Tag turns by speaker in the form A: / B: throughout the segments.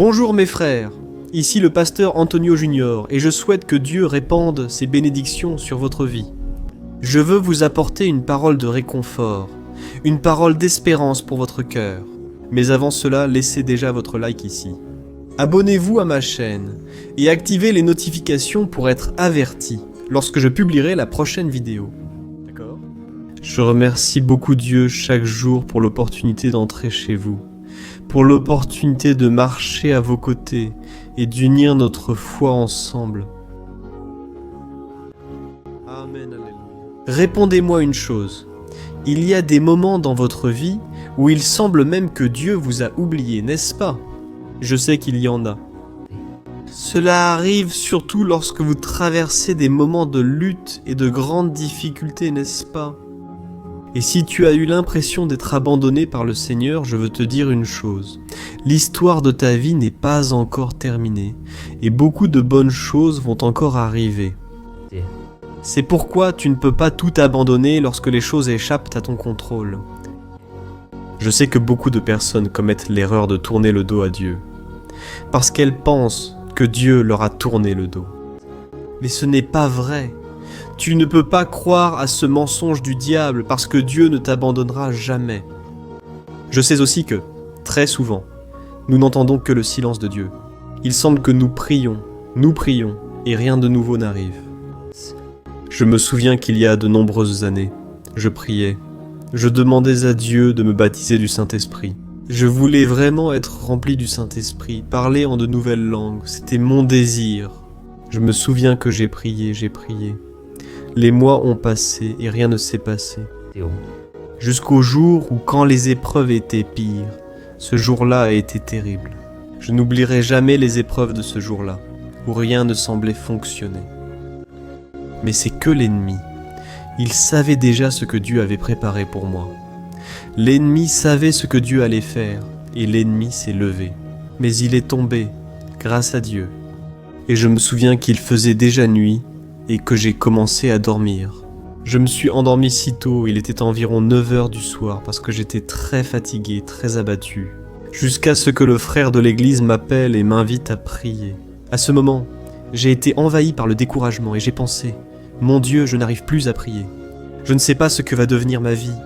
A: Bonjour mes frères, ici le pasteur Antonio Junior et je souhaite que Dieu répande ses bénédictions sur votre vie. Je veux vous apporter une parole de réconfort, une parole d'espérance pour votre cœur. Mais avant cela, laissez déjà votre like ici. Abonnez-vous à ma chaîne et activez les notifications pour être averti lorsque je publierai la prochaine vidéo. D'accord ? Je remercie beaucoup Dieu chaque jour pour l'opportunité d'entrer chez vous, pour l'opportunité de marcher à vos côtés et d'unir notre foi ensemble. Amen, alléluia. Répondez-moi une chose. Il y a des moments dans votre vie où il semble même que Dieu vous a oublié, n'est-ce pas ? Je sais qu'il y en a. Cela arrive surtout lorsque vous traversez des moments de lutte et de grandes difficultés, n'est-ce pas ? Et si tu as eu l'impression d'être abandonné par le Seigneur, je veux te dire une chose. L'histoire de ta vie n'est pas encore terminée, et beaucoup de bonnes choses vont encore arriver. C'est pourquoi tu ne peux pas tout abandonner lorsque les choses échappent à ton contrôle. Je sais que beaucoup de personnes commettent l'erreur de tourner le dos à Dieu, parce qu'elles pensent que Dieu leur a tourné le dos. Mais ce n'est pas vrai. Tu ne peux pas croire à ce mensonge du diable parce que Dieu ne t'abandonnera jamais. Je sais aussi que, très souvent, nous n'entendons que le silence de Dieu. Il semble que nous prions, et rien de nouveau n'arrive. Je me souviens qu'il y a de nombreuses années, je priais, je demandais à Dieu de me baptiser du Saint-Esprit. Je voulais vraiment être rempli du Saint-Esprit, parler en de nouvelles langues, c'était mon désir. Je me souviens que j'ai prié. Les mois ont passé et rien ne s'est passé. Jusqu'au jour où, quand les épreuves étaient pires, ce jour-là a été terrible. Je n'oublierai jamais les épreuves de ce jour-là, où rien ne semblait fonctionner. Mais c'est que l'ennemi. Il savait déjà ce que Dieu avait préparé pour moi. L'ennemi savait ce que Dieu allait faire, et l'ennemi s'est levé. Mais il est tombé, grâce à Dieu. Et je me souviens qu'il faisait déjà nuit, et que j'ai commencé à dormir. Je me suis endormi si tôt, il était environ 9 h du soir, parce que j'étais très fatigué, très abattu, jusqu'à ce que le frère de l'église m'appelle et m'invite à prier. À ce moment, j'ai été envahi par le découragement et j'ai pensé, mon Dieu, je n'arrive plus à prier. Je ne sais pas ce que va devenir ma vie,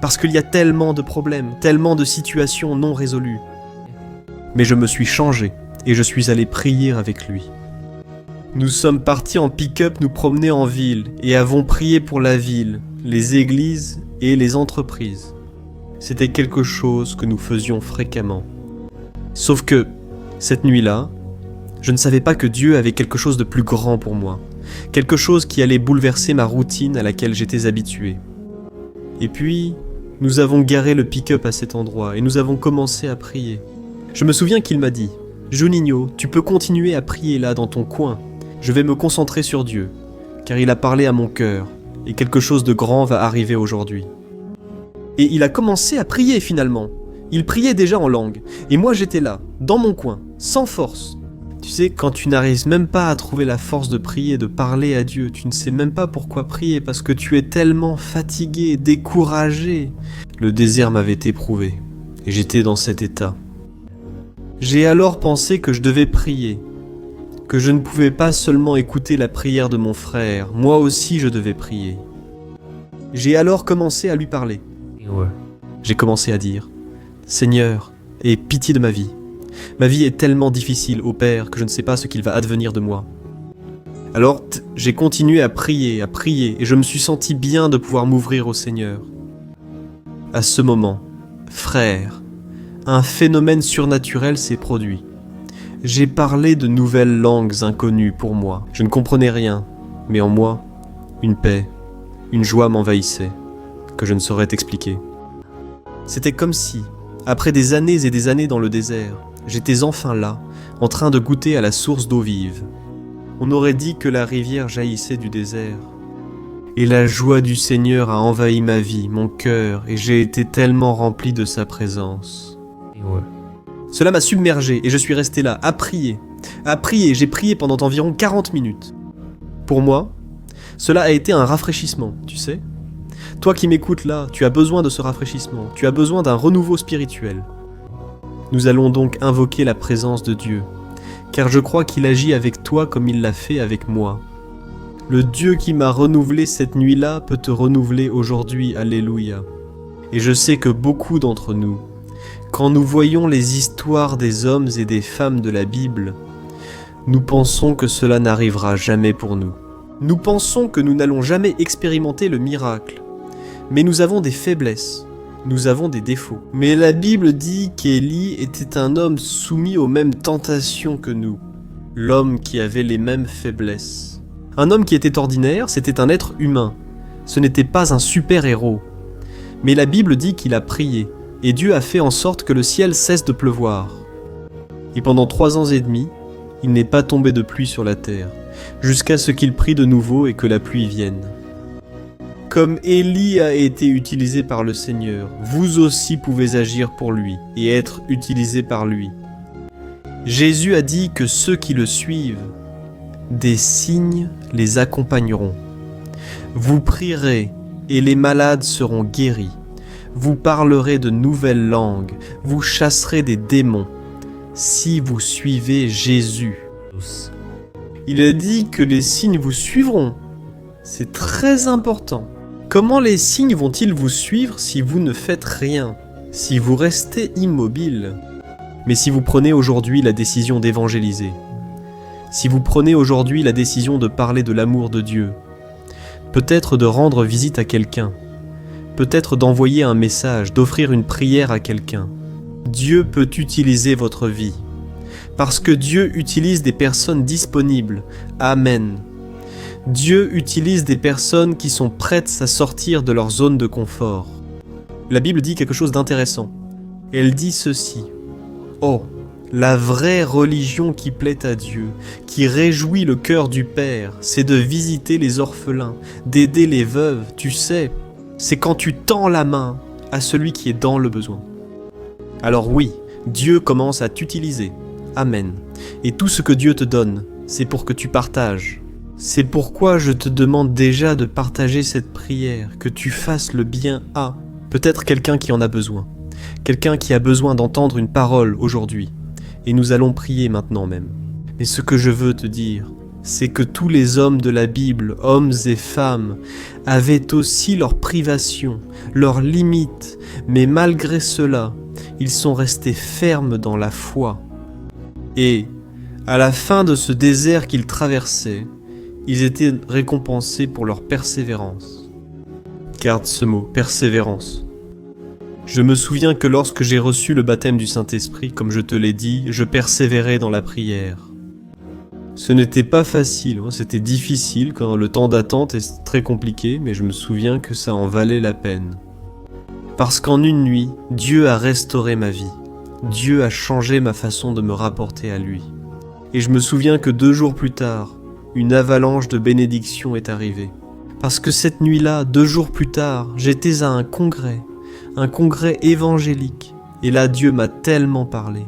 A: parce qu'il y a tellement de problèmes, tellement de situations non résolues. Mais je me suis changé, et je suis allé prier avec lui. Nous sommes partis en pick-up nous promener en ville et avons prié pour la ville, les églises et les entreprises. C'était quelque chose que nous faisions fréquemment. Sauf que, cette nuit-là, je ne savais pas que Dieu avait quelque chose de plus grand pour moi, quelque chose qui allait bouleverser ma routine à laquelle j'étais habitué. Et puis, nous avons garé le pick-up à cet endroit et nous avons commencé à prier. Je me souviens qu'il m'a dit « Juninho, tu peux continuer à prier là dans ton coin. Je vais me concentrer sur Dieu, car il a parlé à mon cœur, et quelque chose de grand va arriver aujourd'hui. » Et il a commencé à prier finalement. Il priait déjà en langue, et moi j'étais là, dans mon coin, sans force. Tu sais, quand tu n'arrives même pas à trouver la force de prier, de parler à Dieu, tu ne sais même pas pourquoi prier, parce que tu es tellement fatigué, découragé. Le désert m'avait éprouvé, et j'étais dans cet état. J'ai alors pensé que je devais prier, que je ne pouvais pas seulement écouter la prière de mon frère, moi aussi je devais prier. J'ai alors commencé à lui parler. J'ai commencé à dire « Seigneur, aie pitié de ma vie. Ma vie est tellement difficile, ô Père, que je ne sais pas ce qu'il va advenir de moi. » Alors j'ai continué à prier, et je me suis senti bien de pouvoir m'ouvrir au Seigneur. À ce moment, frère, un phénomène surnaturel s'est produit. J'ai parlé de nouvelles langues inconnues pour moi. Je ne comprenais rien, mais en moi, une paix, une joie m'envahissait, que je ne saurais t'expliquer. C'était comme si, après des années et des années dans le désert, j'étais enfin là, en train de goûter à la source d'eau vive. On aurait dit que la rivière jaillissait du désert. Et la joie du Seigneur a envahi ma vie, mon cœur, et j'ai été tellement rempli de sa présence. Cela m'a submergé et je suis resté là, à prier. J'ai prié pendant environ 40 minutes. Pour moi, cela a été un rafraîchissement, tu sais. Toi qui m'écoutes là, tu as besoin de ce rafraîchissement, tu as besoin d'un renouveau spirituel. Nous allons donc invoquer la présence de Dieu, car je crois qu'il agit avec toi comme il l'a fait avec moi. Le Dieu qui m'a renouvelé cette nuit-là peut te renouveler aujourd'hui, alléluia. Et je sais que beaucoup d'entre nous, quand nous voyons les histoires des hommes et des femmes de la Bible, nous pensons que cela n'arrivera jamais pour nous. Nous pensons que nous n'allons jamais expérimenter le miracle, mais nous avons des faiblesses. Nous avons des défauts. Mais la Bible dit qu'Élie était un homme soumis aux mêmes tentations que nous. L'homme qui avait les mêmes faiblesses. Un homme qui était ordinaire, c'était un être humain. Ce n'était pas un super-héros. Mais la Bible dit qu'il a prié, et Dieu a fait en sorte que le ciel cesse de pleuvoir. Et pendant 3 ans et demi, il n'est pas tombé de pluie sur la terre, jusqu'à ce qu'il prie de nouveau et que la pluie vienne. Comme Élie a été utilisé par le Seigneur, vous aussi pouvez agir pour lui et être utilisé par lui. Jésus a dit que ceux qui le suivent, des signes les accompagneront. Vous prierez et les malades seront guéris. Vous parlerez de nouvelles langues, vous chasserez des démons, si vous suivez Jésus. Il a dit que les signes vous suivront. C'est très important. Comment les signes vont-ils vous suivre si vous ne faites rien, si vous restez immobile? Mais si vous prenez aujourd'hui la décision d'évangéliser, si vous prenez aujourd'hui la décision de parler de l'amour de Dieu, peut-être de rendre visite à quelqu'un, peut-être d'envoyer un message, d'offrir une prière à quelqu'un, Dieu peut utiliser votre vie. Parce que Dieu utilise des personnes disponibles. Amen. Dieu utilise des personnes qui sont prêtes à sortir de leur zone de confort. La Bible dit quelque chose d'intéressant. Elle dit ceci. Oh, la vraie religion qui plaît à Dieu, qui réjouit le cœur du Père, c'est de visiter les orphelins, d'aider les veuves, tu sais. C'est quand tu tends la main à celui qui est dans le besoin. Alors oui, Dieu commence à t'utiliser. Amen. Et tout ce que Dieu te donne, c'est pour que tu partages. C'est pourquoi je te demande déjà de partager cette prière, que tu fasses le bien à peut-être quelqu'un qui en a besoin. Quelqu'un qui a besoin d'entendre une parole aujourd'hui. Et nous allons prier maintenant même. Mais ce que je veux te dire, c'est que tous les hommes de la Bible, hommes et femmes, avaient aussi leurs privations, leurs limites, mais malgré cela, ils sont restés fermes dans la foi. Et, à la fin de ce désert qu'ils traversaient, ils étaient récompensés pour leur persévérance. Garde ce mot, persévérance. Je me souviens que lorsque j'ai reçu le baptême du Saint-Esprit, comme je te l'ai dit, je persévérais dans la prière. Ce n'était pas facile, c'était difficile quand le temps d'attente est très compliqué, mais je me souviens que ça en valait la peine. Parce qu'en une nuit, Dieu a restauré ma vie. Dieu a changé ma façon de me rapporter à lui. Et je me souviens que 2 jours plus tard, une avalanche de bénédictions est arrivée. Parce que cette nuit-là, 2 jours plus tard, j'étais à un congrès évangélique. Et là, Dieu m'a tellement parlé.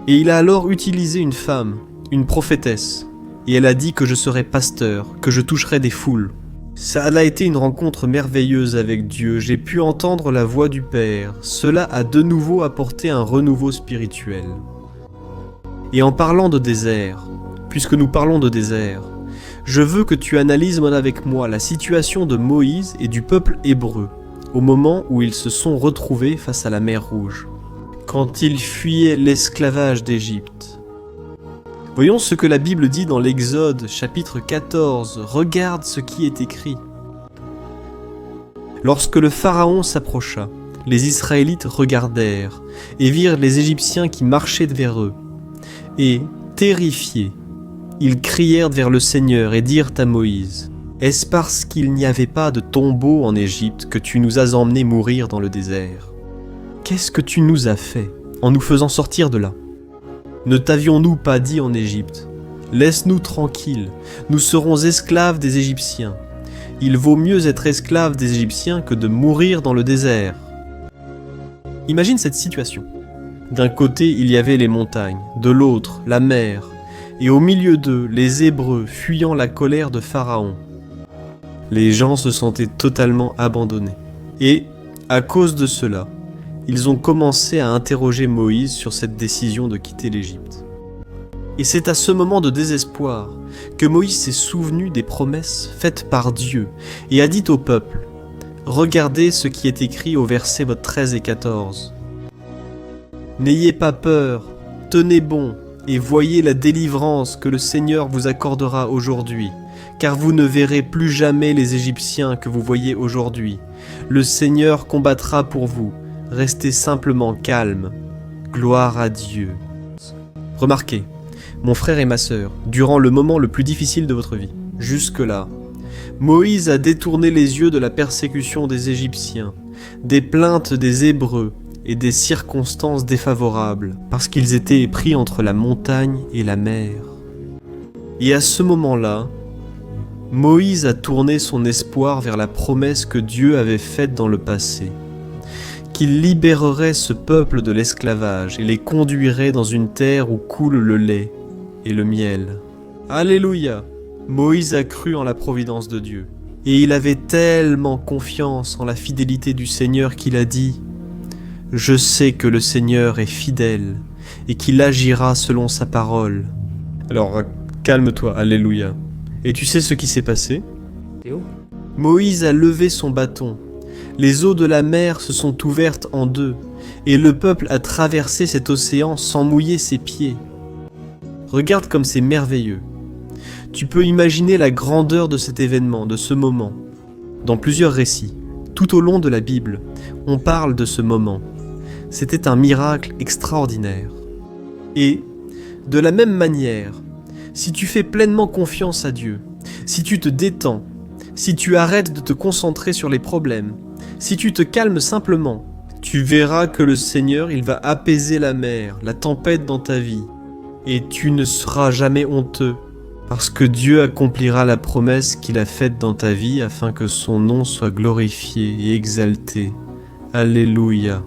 A: Et il a alors utilisé une femme, une prophétesse, et elle a dit que je serais pasteur, que je toucherais des foules. Ça a été une rencontre merveilleuse avec Dieu, j'ai pu entendre la voix du Père, cela a de nouveau apporté un renouveau spirituel. Et en parlant de désert, puisque nous parlons de désert, je veux que tu analyses avec moi la situation de Moïse et du peuple hébreu, au moment où ils se sont retrouvés face à la mer Rouge, quand ils fuyaient l'esclavage d'Égypte. Voyons ce que la Bible dit dans l'Exode, chapitre 14. Regarde ce qui est écrit. Lorsque le Pharaon s'approcha, les Israélites regardèrent et virent les Égyptiens qui marchaient vers eux. Et, terrifiés, ils crièrent vers le Seigneur et dirent à Moïse, « Est-ce parce qu'il n'y avait pas de tombeau en Égypte que tu nous as emmenés mourir dans le désert? Qu'est-ce que tu nous as fait en nous faisant sortir de là ? Ne t'avions-nous pas dit en Égypte, laisse-nous tranquilles, nous serons esclaves des Égyptiens. Il vaut mieux être esclave des Égyptiens que de mourir dans le désert. » Imagine cette situation. D'un côté, il y avait les montagnes, de l'autre, la mer, et au milieu d'eux, les Hébreux fuyant la colère de Pharaon. Les gens se sentaient totalement abandonnés. Et, à cause de cela, ils ont commencé à interroger Moïse sur cette décision de quitter l'Égypte. Et c'est à ce moment de désespoir que Moïse s'est souvenu des promesses faites par Dieu et a dit au peuple « Regardez ce qui est écrit au verset 13 et 14. N'ayez pas peur, tenez bon et voyez la délivrance que le Seigneur vous accordera aujourd'hui, car vous ne verrez plus jamais les Égyptiens que vous voyez aujourd'hui. Le Seigneur combattra pour vous, restez simplement calme. Gloire à Dieu. » Remarquez, mon frère et ma sœur, durant le moment le plus difficile de votre vie, jusque-là, Moïse a détourné les yeux de la persécution des Égyptiens, des plaintes des Hébreux et des circonstances défavorables, parce qu'ils étaient pris entre la montagne et la mer. Et à ce moment-là, Moïse a tourné son espoir vers la promesse que Dieu avait faite dans le passé, qu'il libérerait ce peuple de l'esclavage et les conduirait dans une terre où coule le lait et le miel. Alléluia! Moïse a cru en la providence de Dieu, et il avait tellement confiance en la fidélité du Seigneur qu'il a dit « Je sais que le Seigneur est fidèle et qu'il agira selon sa parole. » Alors, calme-toi, alléluia. Et tu sais ce qui s'est passé? Moïse a levé son bâton. Les eaux de la mer se sont ouvertes en deux, et le peuple a traversé cet océan sans mouiller ses pieds. Regarde comme c'est merveilleux. Tu peux imaginer la grandeur de cet événement, de ce moment. Dans plusieurs récits, tout au long de la Bible, on parle de ce moment. C'était un miracle extraordinaire. Et, de la même manière, si tu fais pleinement confiance à Dieu, si tu te détends, si tu arrêtes de te concentrer sur les problèmes, si tu te calmes simplement, tu verras que le Seigneur, il va apaiser la mer, la tempête dans ta vie, et tu ne seras jamais honteux, parce que Dieu accomplira la promesse qu'il a faite dans ta vie afin que son nom soit glorifié et exalté. Alléluia.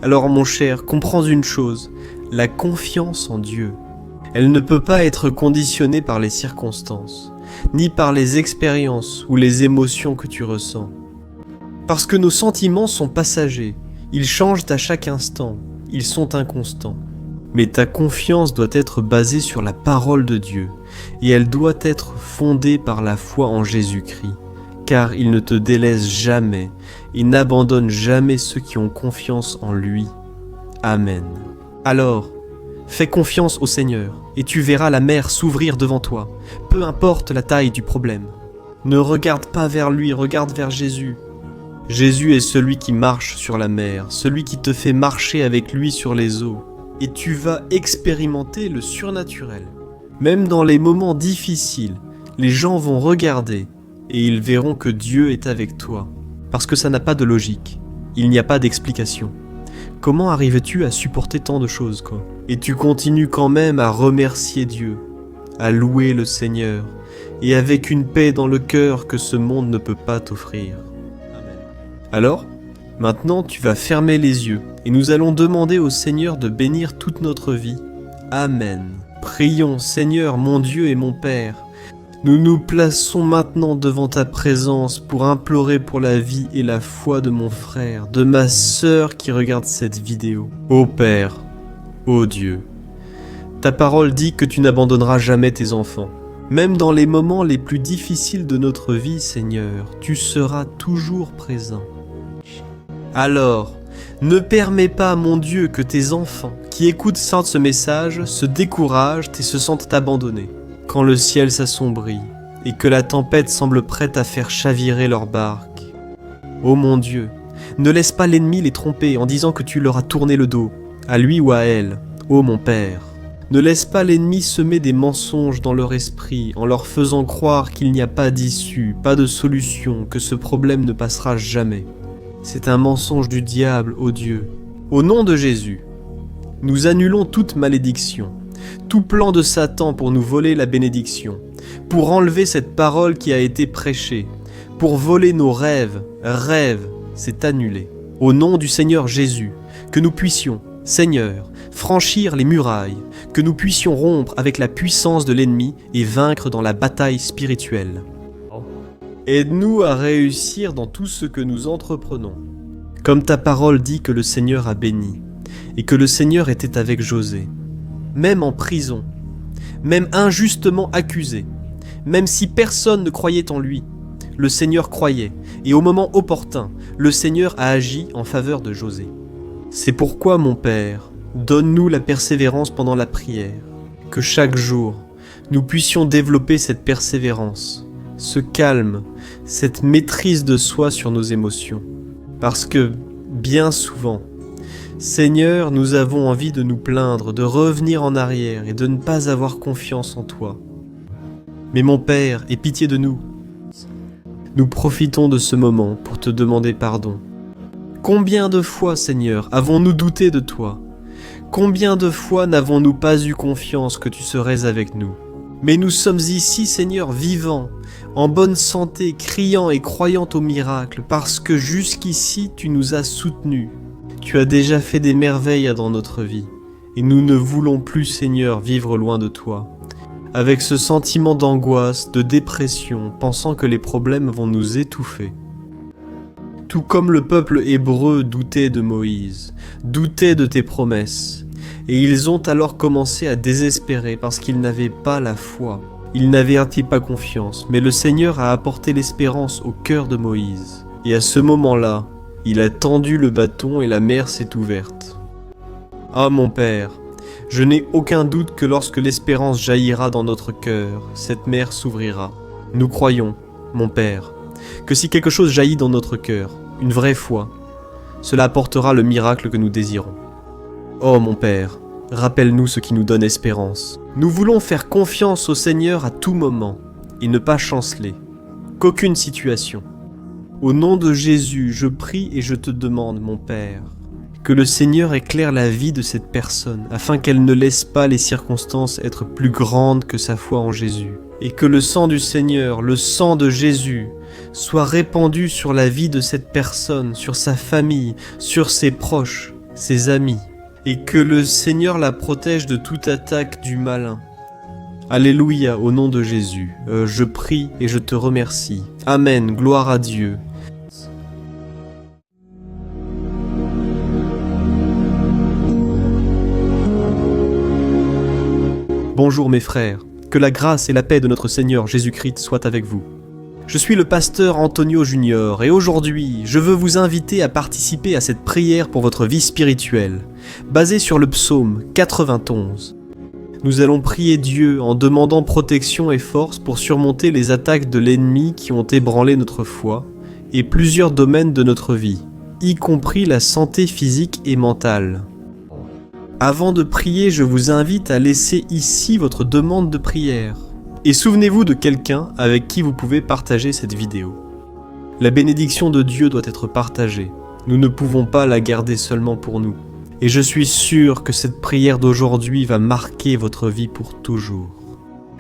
A: Alors mon cher, comprends une chose, la confiance en Dieu, elle ne peut pas être conditionnée par les circonstances, ni par les expériences ou les émotions que tu ressens. Parce que nos sentiments sont passagers, ils changent à chaque instant, ils sont inconstants. Mais ta confiance doit être basée sur la parole de Dieu, et elle doit être fondée par la foi en Jésus-Christ, car il ne te délaisse jamais, il n'abandonne jamais ceux qui ont confiance en lui. Amen. Alors, fais confiance au Seigneur, et tu verras la mer s'ouvrir devant toi, peu importe la taille du problème. Ne regarde pas vers lui, regarde vers Jésus. Jésus est celui qui marche sur la mer, celui qui te fait marcher avec lui sur les eaux. Et tu vas expérimenter le surnaturel. Même dans les moments difficiles, les gens vont regarder et ils verront que Dieu est avec toi. Parce que ça n'a pas de logique, il n'y a pas d'explication. Comment arrives-tu à supporter tant de choses, quoi? Et tu continues quand même à remercier Dieu, à louer le Seigneur, et avec une paix dans le cœur que ce monde ne peut pas t'offrir. Alors, maintenant tu vas fermer les yeux, et nous allons demander au Seigneur de bénir toute notre vie. Amen. Prions, Seigneur, mon Dieu et mon Père. Nous nous plaçons maintenant devant ta présence pour implorer pour la vie et la foi de mon frère, de ma sœur qui regarde cette vidéo. Ô Père, ô Dieu, ta parole dit que tu n'abandonneras jamais tes enfants. Même dans les moments les plus difficiles de notre vie, Seigneur, tu seras toujours présent. Alors, ne permets pas, mon Dieu, que tes enfants qui écoutent ce message se découragent et se sentent abandonnés. Quand le ciel s'assombrit et que la tempête semble prête à faire chavirer leur barque. Ô mon Dieu, ne laisse pas l'ennemi les tromper en disant que tu leur as tourné le dos, à lui ou à elle, ô mon Père. Ne laisse pas l'ennemi semer des mensonges dans leur esprit en leur faisant croire qu'il n'y a pas d'issue, pas de solution, que ce problème ne passera jamais. C'est un mensonge du diable, ô Dieu. Au nom de Jésus, nous annulons toute malédiction, tout plan de Satan pour nous voler la bénédiction, pour enlever cette parole qui a été prêchée, pour voler nos rêves. Rêve, c'est annulé. Au nom du Seigneur Jésus, que nous puissions, Seigneur, franchir les murailles, que nous puissions rompre avec la puissance de l'ennemi et vaincre dans la bataille spirituelle. Aide-nous à réussir dans tout ce que nous entreprenons. comme ta parole dit que le Seigneur a béni, et que le Seigneur était avec José, même en prison, même injustement accusé, même si personne ne croyait en lui, le Seigneur croyait, et au moment opportun, le Seigneur a agi en faveur de José. C'est pourquoi, mon Père, donne-nous la persévérance pendant la prière, que chaque jour, nous puissions développer cette persévérance, ce calme, cette maîtrise de soi sur nos émotions. Parce que, bien souvent, Seigneur, nous avons envie de nous plaindre, de revenir en arrière et de ne pas avoir confiance en toi. Mais mon Père, aie pitié de nous. Nous profitons de ce moment pour te demander pardon. Combien de fois, Seigneur, avons-nous douté de toi? Combien de fois n'avons-nous pas eu confiance que tu serais avec nous? Mais nous sommes ici, Seigneur, vivants, en bonne santé, criant et croyant au miracle, parce que jusqu'ici tu nous as soutenus. Tu as déjà fait des merveilles dans notre vie, et nous ne voulons plus, Seigneur, vivre loin de toi, avec ce sentiment d'angoisse, de dépression, pensant que les problèmes vont nous étouffer. Tout comme le peuple hébreu doutait de Moïse, doutait de tes promesses, et ils ont alors commencé à désespérer parce qu'ils n'avaient pas la foi. Ils n'avaient pas confiance, mais le Seigneur a apporté l'espérance au cœur de Moïse. Et à ce moment-là, il a tendu le bâton et la mer s'est ouverte. Ah mon Père, je n'ai aucun doute que lorsque l'espérance jaillira dans notre cœur, cette mer s'ouvrira. Nous croyons, mon Père, que si quelque chose jaillit dans notre cœur, une vraie foi, cela apportera le miracle que nous désirons. Oh mon Père, rappelle-nous ce qui nous donne espérance. Nous voulons faire confiance au Seigneur à tout moment et ne pas chanceler, qu'aucune situation. Au nom de Jésus, je prie et je te demande, mon Père, que le Seigneur éclaire la vie de cette personne afin qu'elle ne laisse pas les circonstances être plus grandes que sa foi en Jésus, et que le sang du Seigneur, le sang de Jésus, soit répandu sur la vie de cette personne, sur sa famille, sur ses proches, ses amis, et que le Seigneur la protège de toute attaque du malin. Alléluia, au nom de Jésus, je prie et je te remercie. Amen, gloire à Dieu. Bonjour mes frères, que la grâce et la paix de notre Seigneur Jésus-Christ soient avec vous. Je suis le pasteur Antonio Junior et aujourd'hui, je veux vous inviter à participer à cette prière pour votre vie spirituelle, basée sur le psaume 91. Nous allons prier Dieu en demandant protection et force pour surmonter les attaques de l'ennemi qui ont ébranlé notre foi et plusieurs domaines de notre vie, y compris la santé physique et mentale. Avant de prier, je vous invite à laisser ici votre demande de prière. Et souvenez-vous de quelqu'un avec qui vous pouvez partager cette vidéo. La bénédiction de Dieu doit être partagée. Nous ne pouvons pas la garder seulement pour nous. Et je suis sûr que cette prière d'aujourd'hui va marquer votre vie pour toujours.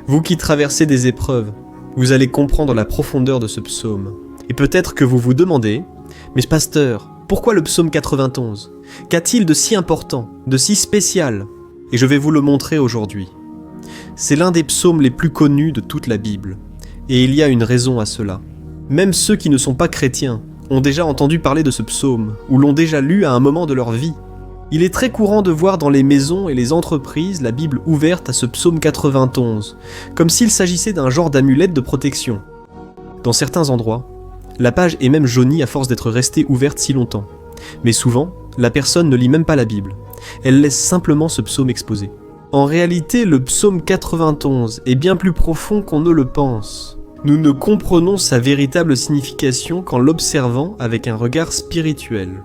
A: Vous qui traversez des épreuves, vous allez comprendre la profondeur de ce psaume. Et peut-être que vous vous demandez, mais pasteur, pourquoi le psaume 91 ? Qu'a-t-il de si important, de si spécial ? Et je vais vous le montrer aujourd'hui. C'est l'un des psaumes les plus connus de toute la Bible. Et il y a une raison à cela. Même ceux qui ne sont pas chrétiens ont déjà entendu parler de ce psaume, ou l'ont déjà lu à un moment de leur vie. Il est très courant de voir dans les maisons et les entreprises la Bible ouverte à ce psaume 91, comme s'il s'agissait d'un genre d'amulette de protection. Dans certains endroits, la page est même jaunie à force d'être restée ouverte si longtemps. Mais souvent, la personne ne lit même pas la Bible. Elle laisse simplement ce psaume exposé. En réalité, le psaume 91 est bien plus profond qu'on ne le pense. Nous ne comprenons sa véritable signification qu'en l'observant avec un regard spirituel.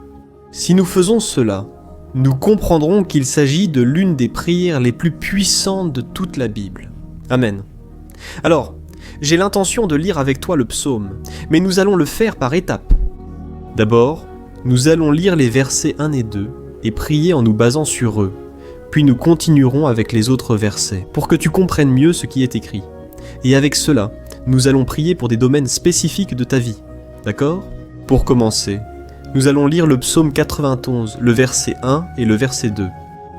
A: Si nous faisons cela, nous comprendrons qu'il s'agit de l'une des prières les plus puissantes de toute la Bible. Amen. Alors, j'ai l'intention de lire avec toi le psaume, mais nous allons le faire par étapes. D'abord, nous allons lire les versets 1 et 2 et prier en nous basant sur eux. Puis nous continuerons avec les autres versets, pour que tu comprennes mieux ce qui est écrit. Et avec cela, nous allons prier pour des domaines spécifiques de ta vie. D'accord ? Pour commencer, nous allons lire le psaume 91, le verset 1 et le verset 2,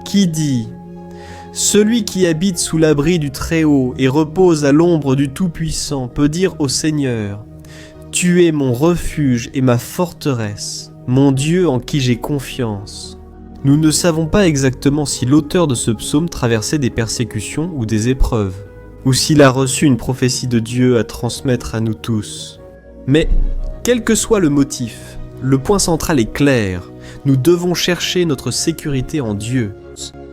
A: qui dit « Celui qui habite sous l'abri du Très-Haut et repose à l'ombre du Tout-Puissant peut dire au Seigneur « Tu es mon refuge et ma forteresse, mon Dieu en qui j'ai confiance. Nous ne savons pas exactement si l'auteur de ce psaume traversait des persécutions ou des épreuves, ou s'il a reçu une prophétie de Dieu à transmettre à nous tous. Mais, quel que soit le motif, le point central est clair, nous devons chercher notre sécurité en Dieu.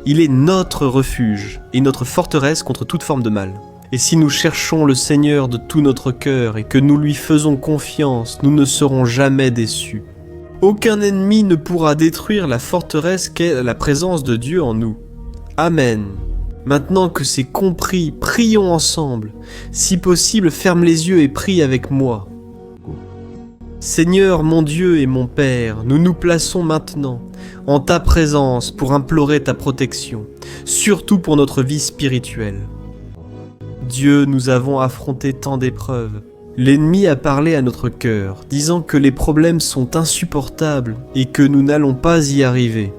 A: Il est notre refuge et notre forteresse contre toute forme de mal. Et si nous cherchons le Seigneur de tout notre cœur et que nous lui faisons confiance, nous ne serons jamais déçus. Aucun ennemi ne pourra détruire la forteresse qu'est la présence de Dieu en nous. Amen. Maintenant que c'est compris, prions ensemble. Si possible, ferme les yeux et prie avec moi. Seigneur mon Dieu et mon Père, nous nous plaçons maintenant en ta présence pour implorer ta protection, surtout pour notre vie spirituelle. Dieu, nous avons affronté tant d'épreuves. L'ennemi a parlé à notre cœur, disant que les problèmes sont insupportables et que nous n'allons pas y arriver.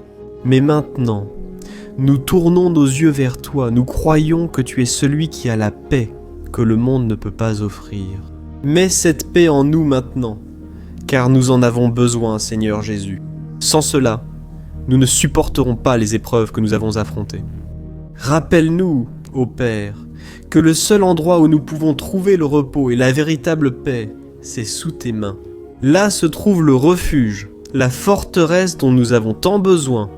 A: Mais maintenant, nous tournons nos yeux vers toi, nous croyons que tu es celui qui a la paix que le monde ne peut pas offrir. Mets cette paix en nous maintenant, car nous en avons besoin, Seigneur Jésus. Sans cela, nous ne supporterons pas les épreuves que nous avons affrontées. Rappelle-nous, ô Père, que le seul endroit où nous pouvons trouver le repos et la véritable paix, c'est sous tes mains. Là se trouve le refuge, la forteresse dont nous avons tant besoin.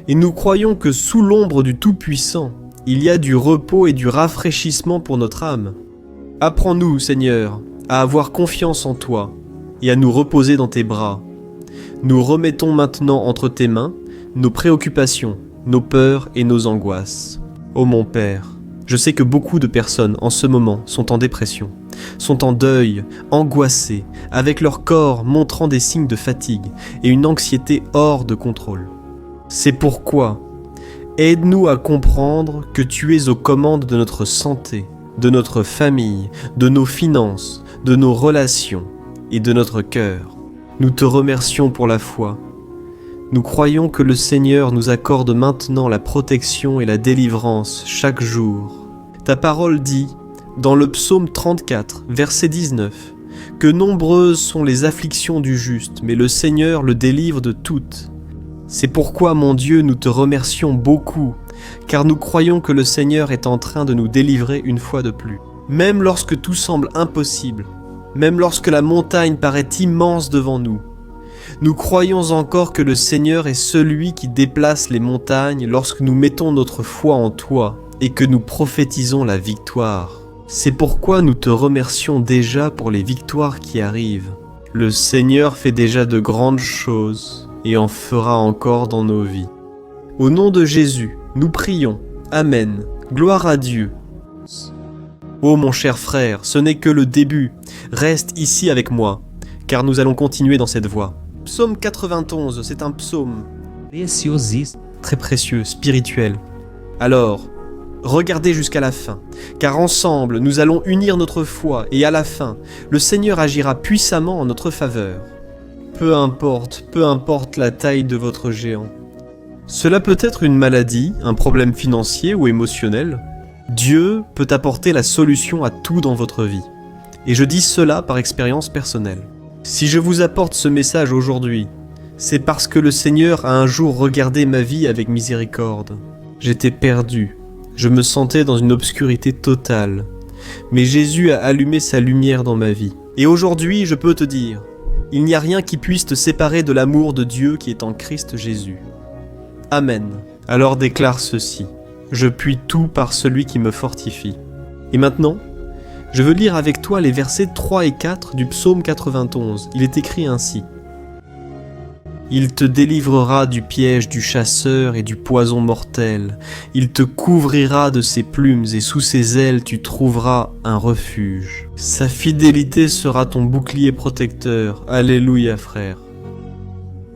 A: Et nous croyons que sous l'ombre du Tout-Puissant, il y a du repos et du rafraîchissement pour notre âme. Apprends-nous, Seigneur, à avoir confiance en toi et à nous reposer dans tes bras. Nous remettons maintenant entre tes mains nos préoccupations, nos peurs et nos angoisses. Ô mon Père, je sais que beaucoup de personnes en ce moment sont en dépression, sont en deuil, angoissées, avec leur corps montrant des signes de fatigue et une anxiété hors de contrôle. C'est pourquoi, aide-nous à comprendre que tu es aux commandes de notre santé, de notre famille, de nos finances, de nos relations et de notre cœur. Nous te remercions pour la foi. Nous croyons que le Seigneur nous accorde maintenant la protection et la délivrance chaque jour. Ta parole dit, dans le psaume 34, verset 19, que nombreuses sont les afflictions du juste, mais le Seigneur le délivre de toutes. C'est pourquoi, mon Dieu, nous te remercions beaucoup, car nous croyons que le Seigneur est en train de nous délivrer une fois de plus. Même lorsque tout semble impossible, même lorsque la montagne paraît immense devant nous, nous croyons encore que le Seigneur est celui qui déplace les montagnes lorsque nous mettons notre foi en toi et que nous prophétisons la victoire. C'est pourquoi nous te remercions déjà pour les victoires qui arrivent. Le Seigneur fait déjà de grandes choses et en fera encore dans nos vies. Au nom de Jésus, nous prions. Amen. Gloire à Dieu. Ô mon cher frère, ce n'est que le début. Reste ici avec moi, car nous allons continuer dans cette voie. Psaume 91, c'est un psaume très précieux, spirituel. Alors, regardez jusqu'à la fin, car ensemble, nous allons unir notre foi et à la fin, le Seigneur agira puissamment en notre faveur. Peu importe la taille de votre géant. Cela peut être une maladie, un problème financier ou émotionnel. Dieu peut apporter la solution à tout dans votre vie. Et je dis cela par expérience personnelle. Si je vous apporte ce message aujourd'hui, c'est parce que le Seigneur a un jour regardé ma vie avec miséricorde. J'étais perdu, je me sentais dans une obscurité totale, mais Jésus a allumé sa lumière dans ma vie. Et aujourd'hui, je peux te dire, il n'y a rien qui puisse te séparer de l'amour de Dieu qui est en Christ Jésus. Amen. Alors déclare ceci, je puis tout par celui qui me fortifie. Et maintenant, je veux lire avec toi les versets 3 et 4 du psaume 91. Il est écrit ainsi. Il te délivrera du piège du chasseur et du poison mortel. Il te couvrira de ses plumes et sous ses ailes tu trouveras un refuge. Sa fidélité sera ton bouclier protecteur. Alléluia, frère.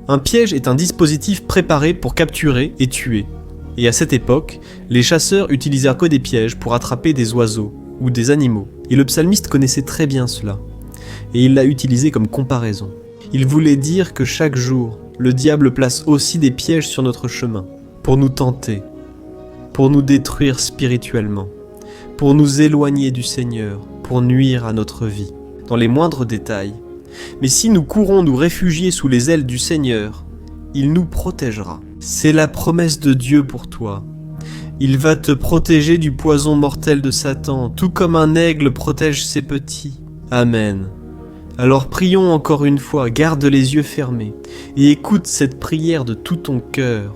A: Un piège est un dispositif préparé pour capturer et tuer. Et à cette époque, les chasseurs utilisèrent que des pièges pour attraper des oiseaux ou des animaux. Et le psalmiste connaissait très bien cela. Et il l'a utilisé comme comparaison. Il voulait dire que chaque jour, le diable place aussi des pièges sur notre chemin, pour nous tenter, pour nous détruire spirituellement, pour nous éloigner du Seigneur, pour nuire à notre vie. Dans les moindres détails, Mais si nous courons nous réfugier sous les ailes du Seigneur, il nous protégera. C'est la promesse de Dieu pour toi. Il va te protéger du poison mortel de Satan, tout comme un aigle protège ses petits. Amen. Alors prions encore une fois, garde les yeux fermés, et écoute cette prière de tout ton cœur.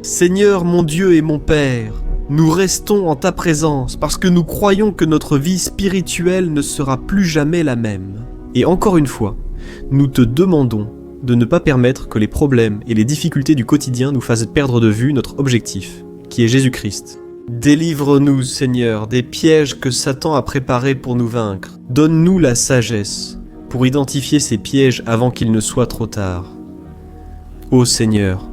A: Seigneur mon Dieu et mon Père, nous restons en ta présence parce que nous croyons que notre vie spirituelle ne sera plus jamais la même. Et encore une fois, nous te demandons de ne pas permettre que les problèmes et les difficultés du quotidien nous fassent perdre de vue notre objectif, qui est Jésus-Christ. Délivre-nous, Seigneur, des pièges que Satan a préparés pour nous vaincre. Donne-nous la sagesse pour identifier ces pièges avant qu'il ne soit trop tard. Ô Seigneur,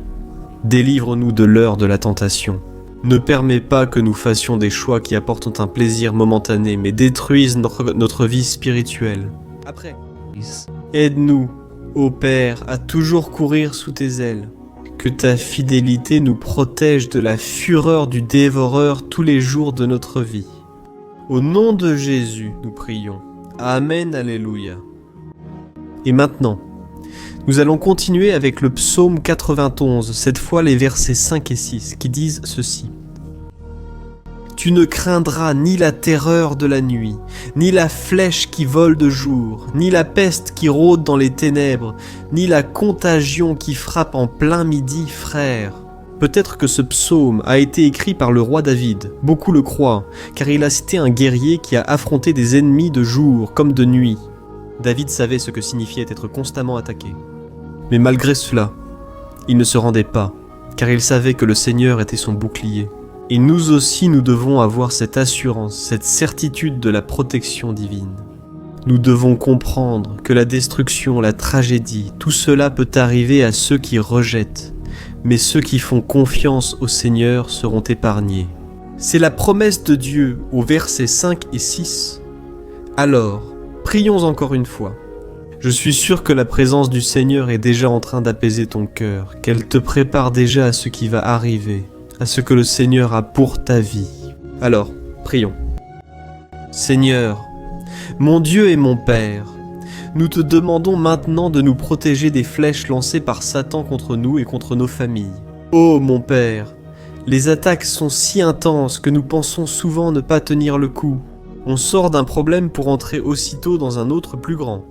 A: délivre-nous de l'heure de la tentation. Ne permets pas que nous fassions des choix qui apportent un plaisir momentané, mais détruisent notre vie spirituelle. Après, aide-nous, ô Père, à toujours courir sous tes ailes. Que ta fidélité nous protège de la fureur du dévoreur tous les jours de notre vie. Au nom de Jésus, nous prions. Amen, alléluia. Et maintenant, nous allons continuer avec le psaume 91, cette fois les versets 5 et 6, qui disent ceci. Tu ne craindras ni la terreur de la nuit, ni la flèche qui vole de jour, ni la peste qui rôde dans les ténèbres, ni la contagion qui frappe en plein midi, frère. Peut-être que ce psaume a été écrit par le roi David, beaucoup le croient, car il a été un guerrier qui a affronté des ennemis de jour comme de nuit. David savait ce que signifiait être constamment attaqué. Mais malgré cela, il ne se rendait pas, car il savait que le Seigneur était son bouclier. Et nous aussi, nous devons avoir cette assurance, cette certitude de la protection divine. Nous devons comprendre que la destruction, la tragédie, tout cela peut arriver à ceux qui rejettent, mais ceux qui font confiance au Seigneur seront épargnés. C'est la promesse de Dieu au verset 5 et 6. Alors, prions encore une fois. Je suis sûr que la présence du Seigneur est déjà en train d'apaiser ton cœur, qu'elle te prépare déjà à ce qui va arriver, à ce que le Seigneur a pour ta vie. Alors, prions. Seigneur, mon Dieu et mon Père, nous te demandons maintenant de nous protéger des flèches lancées par Satan contre nous et contre nos familles. Ô mon Père, les attaques sont si intenses que nous pensons souvent ne pas tenir le coup. On sort d'un problème pour entrer aussitôt dans un autre plus grand.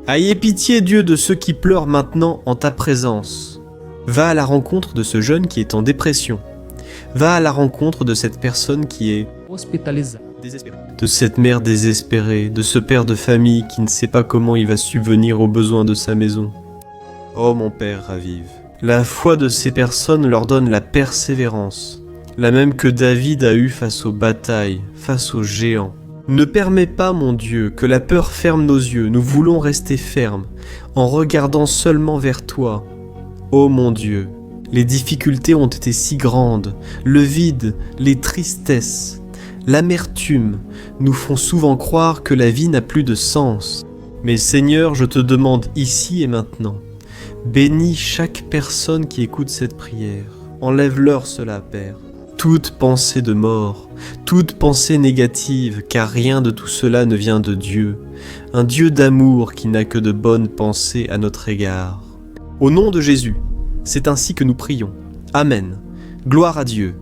A: Ayez pitié, Dieu, de ceux qui pleurent maintenant en ta présence. Va à la rencontre de ce jeune qui est en dépression. Va à la rencontre de cette personne qui est
B: hospitalisé,
A: désespérée, de cette mère désespérée, de ce père de famille qui ne sait pas comment il va subvenir aux besoins de sa maison. Oh mon Père, ravive. La foi de ces personnes leur donne la persévérance, la même que David a eue face aux batailles, face aux géants. Ne permets pas, mon Dieu, que la peur ferme nos yeux, nous voulons rester fermes, en regardant seulement vers toi. Ô mon Dieu, les difficultés ont été si grandes, le vide, les tristesses, l'amertume nous font souvent croire que la vie n'a plus de sens. Mais Seigneur, je te demande ici et maintenant, bénis chaque personne qui écoute cette prière. Enlève-leur cela, Père. Toute pensée de mort, toute pensée négative, car rien de tout cela ne vient de Dieu, un Dieu d'amour qui n'a que de bonnes pensées à notre égard. Au nom de Jésus, c'est ainsi que nous prions. Amen. Gloire à Dieu.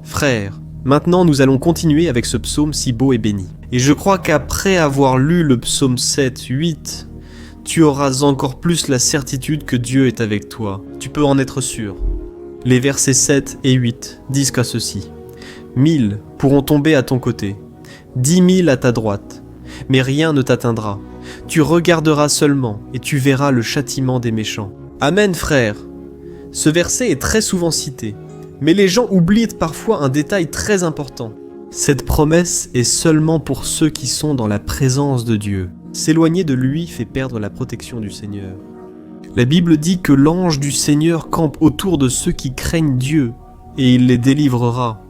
A: Frères, maintenant nous allons continuer avec ce psaume si beau et béni. Et je crois qu'après avoir lu le psaume 7, 8, tu auras encore plus la certitude que Dieu est avec toi. Tu peux en être sûr. Les versets 7 et 8 disent qu'à ceci. 1000 pourront tomber à ton côté, 10 000 à ta droite, mais rien ne t'atteindra. Tu regarderas seulement et tu verras le châtiment des méchants. Amen, frère. Ce verset est très souvent cité, mais les gens oublient parfois un détail très important. Cette promesse est seulement pour ceux qui sont dans la présence de Dieu. S'éloigner de lui fait perdre la protection du Seigneur. La Bible dit que l'ange du Seigneur campe autour de ceux qui craignent Dieu, et il les délivrera.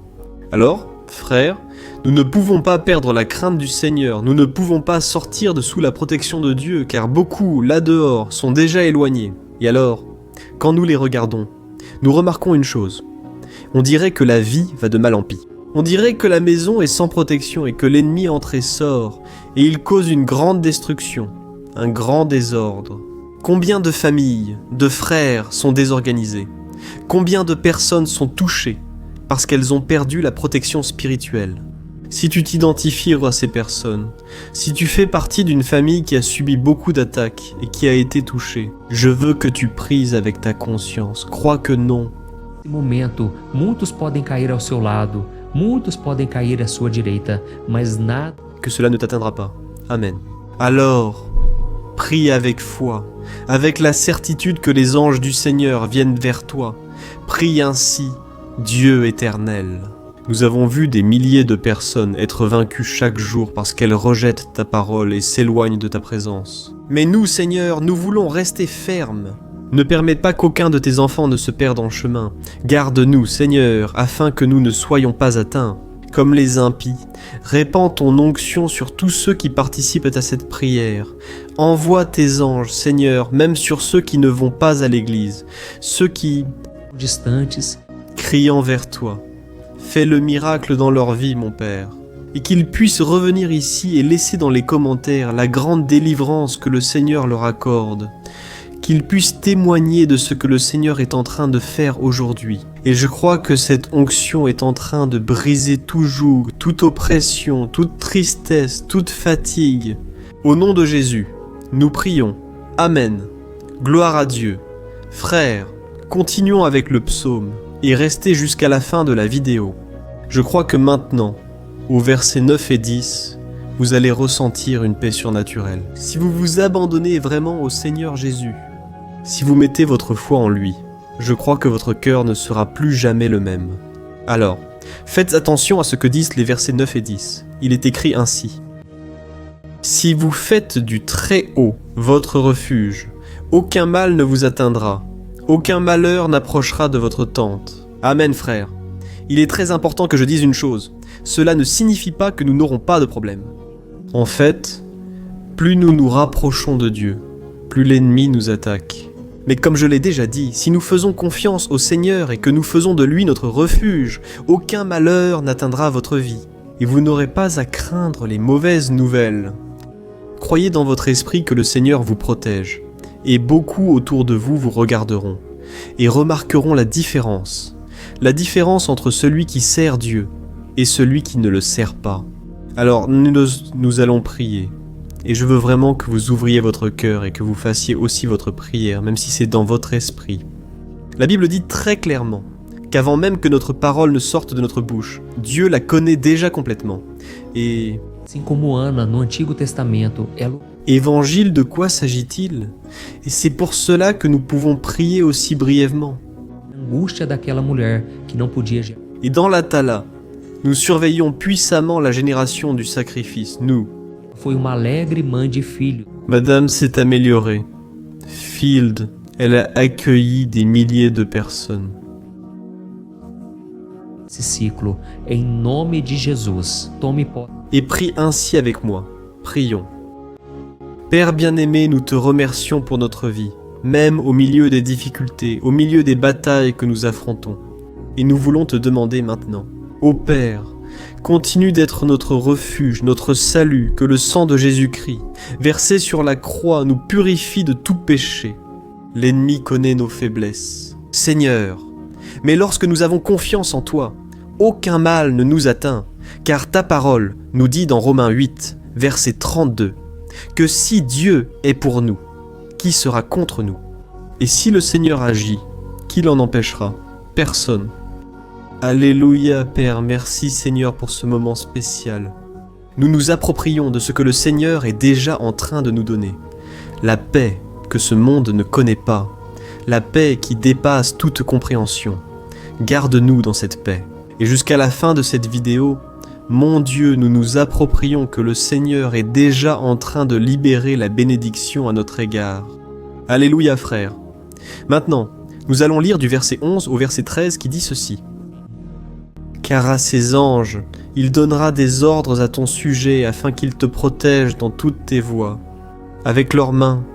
A: Alors, frères, nous ne pouvons pas perdre la crainte du Seigneur, nous ne pouvons pas sortir de sous la protection de Dieu, car beaucoup, là dehors, sont déjà éloignés. Et alors, quand nous les regardons, nous remarquons une chose. On dirait que la vie va de mal en pis. On dirait que la maison est sans protection et que l'ennemi entre et sort, et il cause une grande destruction. un grand désordre. Combien de familles, de frères sont désorganisés? Combien de personnes sont touchées parce qu'elles ont perdu la protection spirituelle? Si tu t'identifies à ces personnes, si tu fais partie d'une famille qui a subi beaucoup d'attaques et qui a été touchée, je veux que tu pries avec ta conscience. Crois que non.
B: Nesse momento, muitos podem cair ao seu lado, muitos podem cair à sua direita, mas nada
A: Que cela ne t'atteindra pas. Amen. Alors, prie avec foi, avec la certitude que les anges du Seigneur viennent vers toi. Prie ainsi, Dieu éternel. Nous avons vu des milliers de personnes être vaincues chaque jour parce qu'elles rejettent ta parole et s'éloignent de ta présence. Mais nous, Seigneur, nous voulons rester fermes. Ne permets pas qu'aucun de tes enfants ne se perde en chemin. Garde-nous, Seigneur, afin que nous ne soyons pas atteints. Comme les impies, répands ton onction sur tous ceux qui participent à cette prière. Envoie tes anges, Seigneur, même sur ceux qui ne vont pas à l'église, ceux qui,
B: distantes,
A: criant vers toi, fais le miracle dans leur vie, mon Père, et qu'ils puissent revenir ici et laisser dans les commentaires la grande délivrance que le Seigneur leur accorde, qu'ils puissent témoigner de ce que le Seigneur est en train de faire aujourd'hui. Et je crois que cette onction est en train de briser tout joug, toute oppression, toute tristesse, toute fatigue. Au nom de Jésus, nous prions. Amen. Gloire à Dieu. Frères, continuons avec le psaume et restez jusqu'à la fin de la vidéo. Je crois que maintenant, au versets 9 et 10, vous allez ressentir une paix surnaturelle. Si vous vous abandonnez vraiment au Seigneur Jésus, si vous mettez votre foi en lui, je crois que votre cœur ne sera plus jamais le même. Alors, faites attention à ce que disent les versets 9 et 10. Il est écrit ainsi. Si vous faites du Très-Haut votre refuge, aucun mal ne vous atteindra, aucun malheur n'approchera de votre tente. Amen, frère. Il est très important que je dise une chose. Cela ne signifie pas que nous n'aurons pas de problème. En fait, plus nous nous rapprochons de Dieu, plus l'ennemi nous attaque. Mais comme je l'ai déjà dit, si nous faisons confiance au Seigneur et que nous faisons de lui notre refuge, aucun malheur n'atteindra votre vie, et vous n'aurez pas à craindre les mauvaises nouvelles. Croyez dans votre esprit que le Seigneur vous protège, et beaucoup autour de vous vous regarderont, et remarqueront la différence entre celui qui sert Dieu et celui qui ne le sert pas. Alors nous allons prier. Et je veux vraiment que vous ouvriez votre cœur et que vous fassiez aussi votre prière, même si c'est dans votre esprit. La Bible dit très clairement qu'avant même que notre parole ne sorte de notre bouche, Dieu la connaît déjà complètement. Et
B: assim como Ana no Antigo Testamento, ela
A: évangile, de quoi s'agit-il? Et c'est pour cela que nous pouvons prier aussi brièvement.
B: angústia daquela mulher que não podia gerar.
A: Et dans la Tala, nous surveillons puissamment la génération du sacrifice, nous.
B: Foi uma alegre mãe de filho.
A: Madame s'est améliorée. Field, elle a accueilli des milliers de personnes.
B: Esse ciclo, em nome de Jesus, tome posse.
A: Et prie ainsi avec moi. Prions. Père bien-aimé, nous te remercions pour notre vie, même au milieu des difficultés, au milieu des batailles que nous affrontons. Et nous voulons te demander maintenant, ô Père, continue d'être notre refuge, notre salut, que le sang de Jésus-Christ, versé sur la croix, nous purifie de tout péché. L'ennemi connaît nos faiblesses. Seigneur, mais lorsque nous avons confiance en toi, aucun mal ne nous atteint, car ta parole nous dit dans Romains 8, verset 32, que si Dieu est pour nous, qui sera contre nous? Et si le Seigneur agit, qui l'en empêchera? Personne. Alléluia, Père, merci Seigneur pour ce moment spécial. Nous nous approprions de ce que le Seigneur est déjà en train de nous donner. La paix que ce monde ne connaît pas. La paix qui dépasse toute compréhension. Garde-nous dans cette paix. Et jusqu'à la fin de cette vidéo, mon Dieu, nous nous approprions que le Seigneur est déjà en train de libérer la bénédiction à notre égard. Alléluia, frère. Maintenant, nous allons lire du verset 11 au verset 13 qui dit ceci. Car à ses anges, il donnera des ordres à ton sujet afin qu'ils te protègent dans toutes tes voies. Avec leurs mains,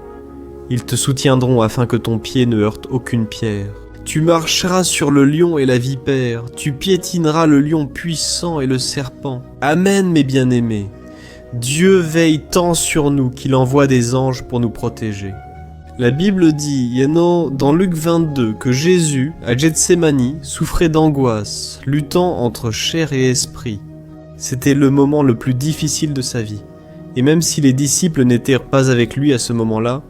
A: ils te soutiendront afin que ton pied ne heurte aucune pierre. Tu marcheras sur le lion et la vipère, tu piétineras le lion puissant et le serpent. Amen, mes bien-aimés. Dieu veille tant sur nous qu'il envoie des anges pour nous protéger. La Bible dit, dans Luc 22, que Jésus, à Gethsémani, souffrait d'angoisse, luttant entre chair et esprit. C'était le moment le plus difficile de sa vie. Et même si les disciples n'étaient pas avec lui à ce moment-là,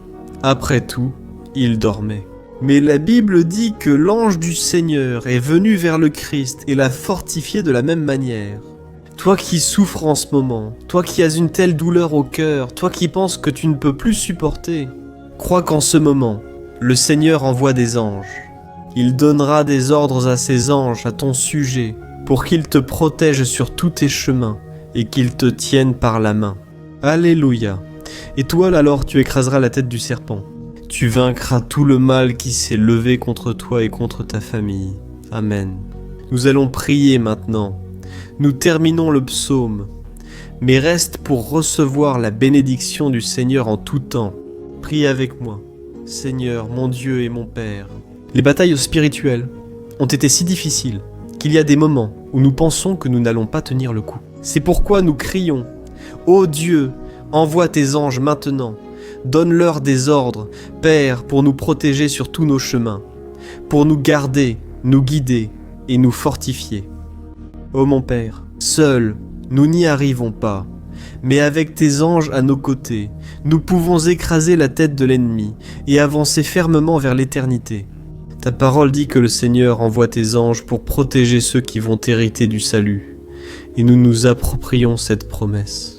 A: après tout, il dormait. Mais la Bible dit que l'ange du Seigneur est venu vers le Christ et l'a fortifié de la même manière. Toi qui souffres en ce moment, toi qui as une telle douleur au cœur, toi qui penses que tu ne peux plus supporter, crois qu'en ce moment, le Seigneur envoie des anges. Il donnera des ordres à ses anges à ton sujet pour qu'ils te protègent sur tous tes chemins et qu'ils te tiennent par la main. Alléluia. Et toi alors tu écraseras la tête du serpent. Tu vaincras tout le mal qui s'est levé contre toi et contre ta famille. Amen. Nous allons prier maintenant. Nous terminons le psaume. Mais reste pour recevoir la bénédiction du Seigneur en tout temps. Prie avec moi. Seigneur, mon Dieu et mon Père. Les batailles spirituelles ont été si difficiles qu'il y a des moments où nous pensons que nous n'allons pas tenir le coup. C'est pourquoi nous crions « Ô Dieu, envoie tes anges maintenant. Donne-leur des ordres, Père, pour nous protéger sur tous nos chemins, pour nous garder, nous guider et nous fortifier. Ô mon Père, seuls, nous n'y arrivons pas, mais avec tes anges à nos côtés, nous pouvons écraser la tête de l'ennemi et avancer fermement vers l'éternité. Ta parole dit que le Seigneur envoie tes anges pour protéger ceux qui vont hériter du salut, et nous nous approprions cette promesse.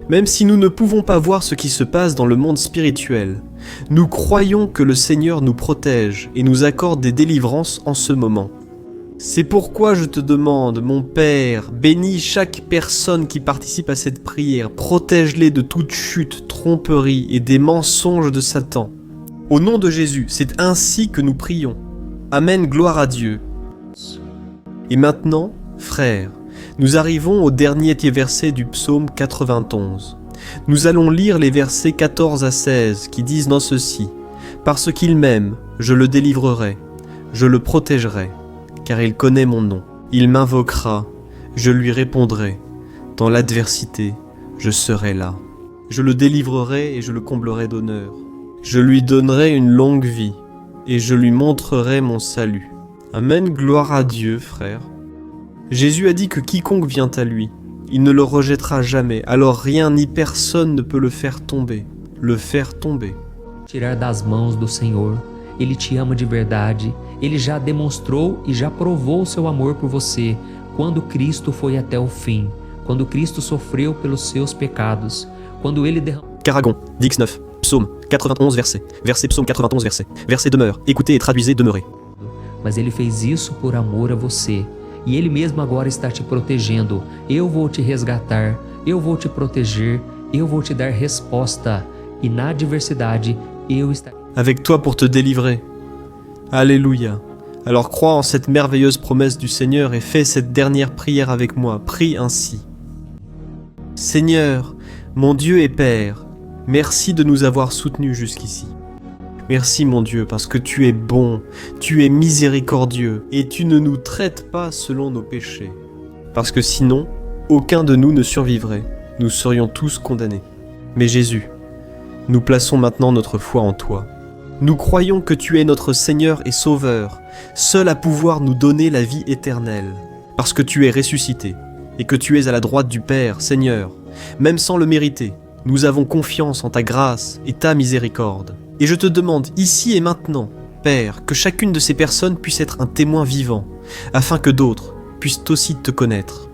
A: Même si nous ne pouvons pas voir ce qui se passe dans le monde spirituel, nous croyons que le Seigneur nous protège et nous accorde des délivrances en ce moment. C'est pourquoi je te demande, mon Père, bénis chaque personne qui participe à cette prière, protège-les de toute chute, tromperie et des mensonges de Satan. Au nom de Jésus, c'est ainsi que nous prions. Amen, gloire à Dieu. Et maintenant, frères, nous arrivons au dernier verset du psaume 91. Nous allons lire les versets 14 à 16 qui disent dans ceci « Parce qu'il m'aime, je le délivrerai, je le protégerai, car il connaît mon nom. Il m'invoquera, je lui répondrai. Dans l'adversité, je serai là. Je le délivrerai et je le comblerai d'honneur. Je lui donnerai une longue vie et je lui montrerai mon salut. » Amen, gloire à Dieu, frères. Jésus a dit que quiconque vient à lui, il ne le rejettera jamais, alors rien ni personne ne peut le faire tomber.
B: Tirar das mãos do Senhor. Ele te ama de verdade. Ele já demonstrou e já provou seu amor por você quando Cristo foi até o fim, quando Cristo sofreu pelos seus pecados, quando ele derramou.
A: Caragon, Dix 9, psaume 91 verset psaume 91 verset demeure, écoutez et traduisez demeurez.
B: Mas ele fez isso por amor a você. E Ele mesmo agora está te protegendo. Eu vou te resgatar, eu vou te proteger, eu vou te dar resposta. E na adversidade, eu estarei
A: avec toi pour te délivrer. Alléluia. Alors crois en cette merveilleuse promesse du Seigneur et fais cette dernière prière avec moi. Prie ainsi. Seigneur, mon Dieu et Père, merci de nous avoir soutenus jusqu'ici. Merci mon Dieu parce que tu es bon, tu es miséricordieux et tu ne nous traites pas selon nos péchés. Parce que sinon, aucun de nous ne survivrait, nous serions tous condamnés. Mais Jésus, nous plaçons maintenant notre foi en toi. Nous croyons que tu es notre Seigneur et Sauveur, seul à pouvoir nous donner la vie éternelle. Parce que tu es ressuscité et que tu es à la droite du Père, Seigneur, même sans le mériter, nous avons confiance en ta grâce et ta miséricorde. Et je te demande ici et maintenant, Père, que chacune de ces personnes puisse être un témoin vivant, afin que d'autres puissent aussi te connaître.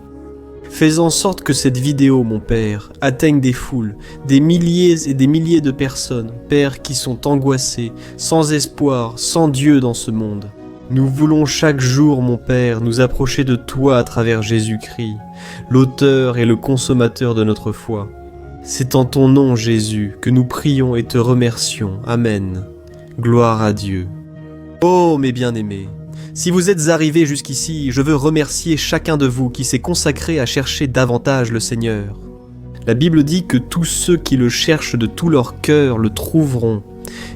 A: Fais en sorte que cette vidéo, mon Père, atteigne des foules, des milliers et des milliers de personnes, Père, qui sont angoissées, sans espoir, sans Dieu dans ce monde. Nous voulons chaque jour, mon Père, nous approcher de toi à travers Jésus-Christ, l'auteur et le consommateur de notre foi. C'est en ton nom, Jésus, que nous prions et te remercions. Amen. Gloire à Dieu. Oh, mes bien-aimés, si vous êtes arrivés jusqu'ici, je veux remercier chacun de vous qui s'est consacré à chercher davantage le Seigneur. La Bible dit que tous ceux qui le cherchent de tout leur cœur le trouveront,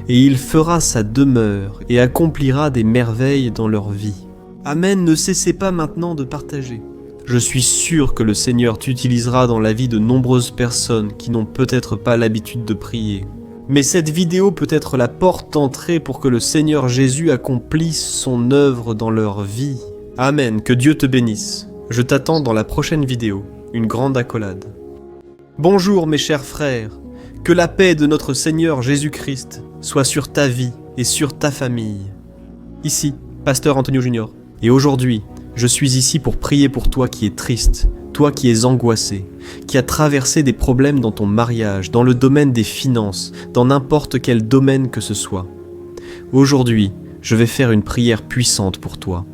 A: et il fera sa demeure et accomplira des merveilles dans leur vie. Amen, ne cessez pas maintenant de partager. Je suis sûr que le Seigneur t'utilisera dans la vie de nombreuses personnes qui n'ont peut-être pas l'habitude de prier. Mais cette vidéo peut être la porte d'entrée pour que le Seigneur Jésus accomplisse son œuvre dans leur vie. Amen, que Dieu te bénisse. Je t'attends dans la prochaine vidéo, une grande accolade. Bonjour mes chers frères, que la paix de notre Seigneur Jésus-Christ soit sur ta vie et sur ta famille. Ici, Pasteur Antonio Junior, et aujourd'hui, je suis ici pour prier pour toi qui es triste, toi qui es angoissé, qui a traversé des problèmes dans ton mariage, dans le domaine des finances, dans n'importe quel domaine que ce soit. Aujourd'hui, je vais faire une prière puissante pour toi.